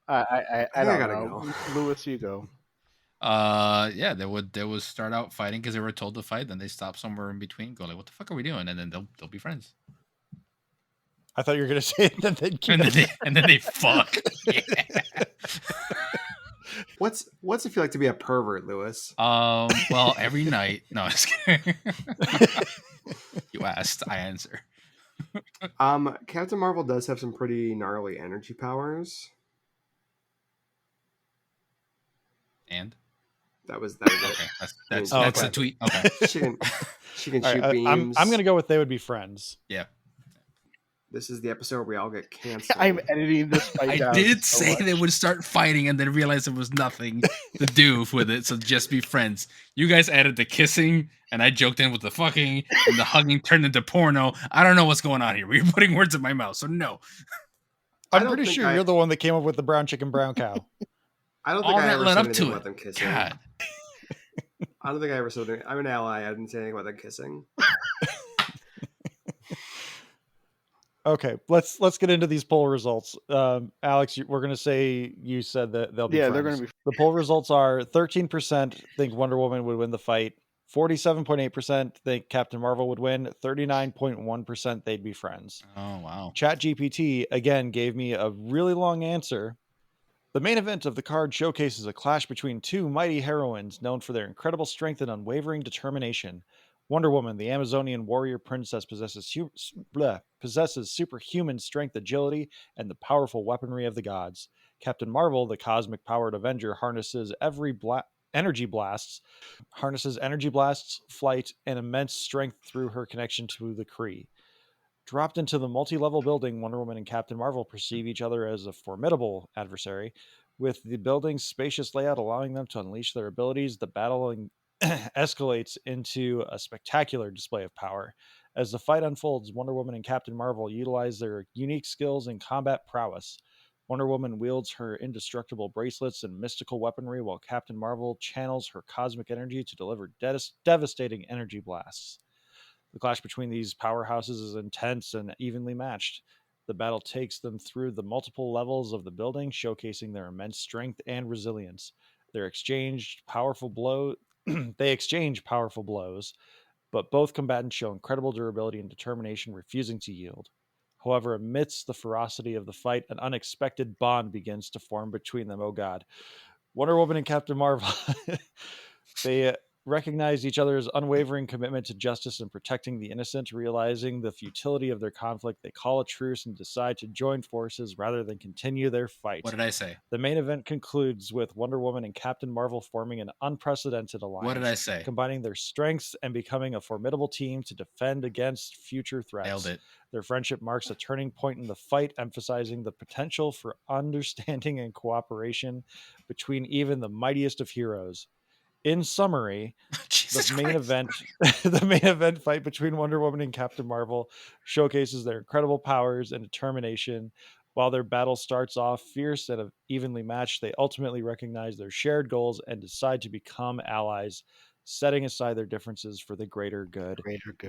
I I don't gotta know. go. Lewis, you go. Yeah, they would start out fighting because they were told to fight, then they stop somewhere in between, go like, what the fuck are we doing? And then they'll be friends. I thought you were going to say it, and then And then they fuck. Yeah. What's it feel like to be a pervert, Lewis? Well, every night. No, I'm just kidding. You asked, I answer. Captain Marvel does have some pretty gnarly energy powers. And That was it. okay, that's Oh, that's okay. the tweet. Okay. She can All shoot right, beams. I'm going to go with they would be friends. Yeah. This is the episode where we all get canceled. I'm editing this fight I down did so say much. they would start fighting and then realize there was nothing to do with it, so just be friends. You guys added the kissing, and I joked in with the fucking, and the hugging turned into porno. I don't know what's going on here. You're putting words in my mouth, so no. I I'm don't pretty think sure you're the one that came up with the brown chicken, brown cow. I don't All think I that ever led said up anything to about it. them kissing. God. I don't think I ever said anything. I'm an ally. I didn't say anything about them kissing. Okay, let's get into these poll results. Alex, we're going to say you said that they'll be Yeah, friends. they're gonna be- The poll results are 13% think Wonder Woman would win the fight, 47.8% think Captain Marvel would win, 39.1% they'd be friends. Oh, wow. ChatGPT again gave me a really long answer. The main event of the card showcases a clash between two mighty heroines known for their incredible strength and unwavering determination. Wonder Woman, the Amazonian warrior princess, possesses superhuman strength, agility, and the powerful weaponry of the gods. Captain Marvel, the cosmic-powered Avenger, harnesses energy blasts, flight, and immense strength through her connection to the Kree. Dropped into the multi-level building, Wonder Woman and Captain Marvel perceive each other as a formidable adversary. With the building's spacious layout allowing them to unleash their abilities, the battle escalates into a spectacular display of power. As the fight unfolds, Wonder Woman and Captain Marvel utilize their unique skills in combat prowess. Wonder Woman wields her indestructible bracelets and mystical weaponry, while Captain Marvel channels her cosmic energy to deliver devastating energy blasts. The clash between these powerhouses is intense and evenly matched. The battle takes them through the multiple levels of the building, showcasing their immense strength and resilience. They exchange powerful blows, but both combatants show incredible durability and determination, refusing to yield. However, amidst the ferocity of the fight, an unexpected bond begins to form between them. Oh God. Wonder Woman and Captain Marvel. They recognized each other's unwavering commitment to justice and protecting the innocent. Realizing the futility of their conflict, they call a truce and decide to join forces rather than continue their fight. What did I say? The main event concludes with Wonder Woman and Captain Marvel forming an unprecedented alliance. What did I say? Combining their strengths and becoming a formidable team to defend against future threats. Nailed it. Their friendship marks a turning point in the fight, emphasizing the potential for understanding and cooperation between even the mightiest of heroes. In summary, the main event fight between Wonder Woman and Captain Marvel showcases their incredible powers and determination. While their battle starts off fierce and evenly matched, they ultimately recognize their shared goals and decide to become allies, setting aside their differences for the greater good.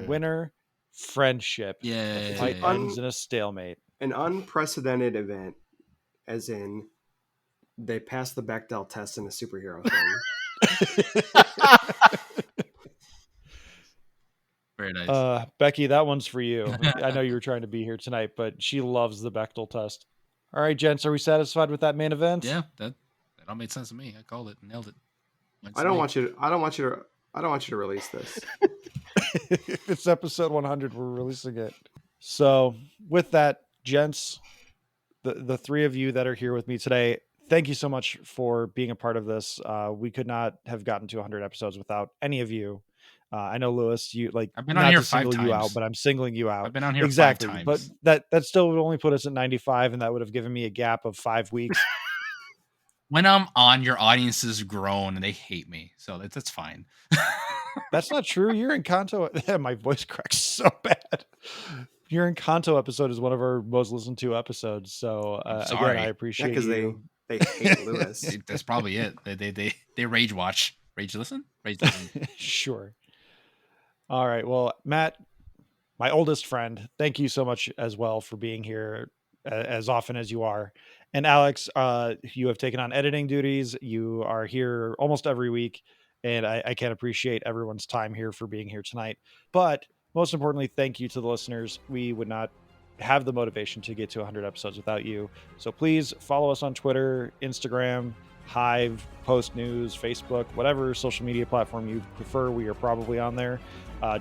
Winner, friendship. Yeah. The fight ends in a stalemate. An unprecedented event, as in they passed the Bechdel test in a superhero thing. Very nice. Becky, that one's for you. I know you were trying to be here tonight, but she loves the Bechdel test. All right, gents, are we satisfied with that main event? Yeah, that all made sense to me. I called it, nailed it. I don't want you to release this. It's episode 100. We're releasing it. So, with that, gents, the three of you that are here with me today, thank you so much for being a part of this. We could not have gotten to 100 episodes without any of you. I know, Lewis, I've been on here 5 single times. you out, but I'm singling you out. I've been on here exactly, 5 but times. that still would only put us at 95, and that would have given me a gap of 5 weeks. When I'm on, your audiences grown and they hate me, so that's fine. That's not true. Your Encanto, my voice cracks so bad. Your Encanto episode is one of our most listened to episodes. So again, I appreciate because you. they hate Lewis. That's probably it. They rage watch, rage listen. Sure. All right. Well, Matt, my oldest friend, thank you so much as well for being here as often as you are. And Alex, you have taken on editing duties. You are here almost every week. And I can't appreciate everyone's time here for being here tonight. But most importantly, thank you to the listeners. We would not have the motivation to get to 100 episodes without you. So please follow us on Twitter, Instagram, Hive, Post News, Facebook, whatever social media platform you prefer. We are probably on there.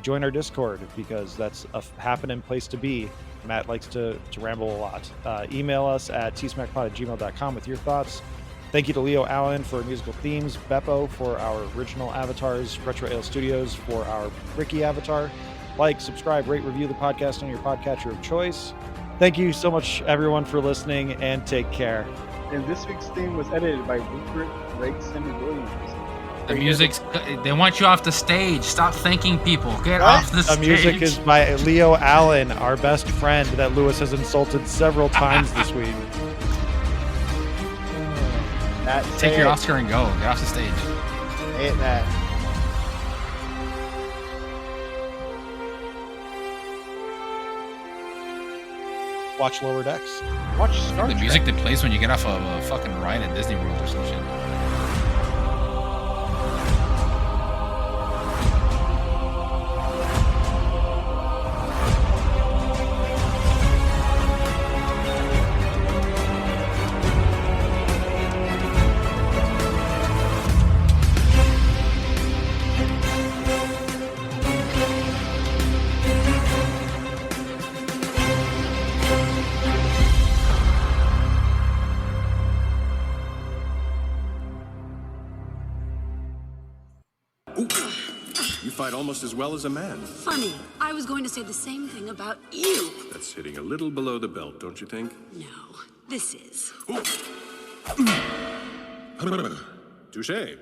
Join our Discord because that's a happening place to be. Matt likes to ramble a lot. Email us at tsmackpod@gmail.com with your thoughts. Thank you to Leo Allen for musical themes, Beppo for our original avatars, Retro Ale Studios for our Ricky avatar. Like, subscribe, rate, review the podcast on your podcatcher of choice. Thank you so much, everyone, for listening, and take care. And this week's theme was edited by Rupert Gregson Williams. The music's, they want you off the stage. Stop thanking people. Get off the stage. The music is by Leo Allen, our best friend that Lewis has insulted several times this week. Take your Oscar and go. Get off the stage. Hit that. Watch Lower Decks. Watch Star The Trek. music that plays when you get off of a fucking ride at Disney World or some shit. You fight almost as well as a man. Funny. I was going to say the same thing about you. That's hitting a little below the belt, don't you think? No, this is. Touche.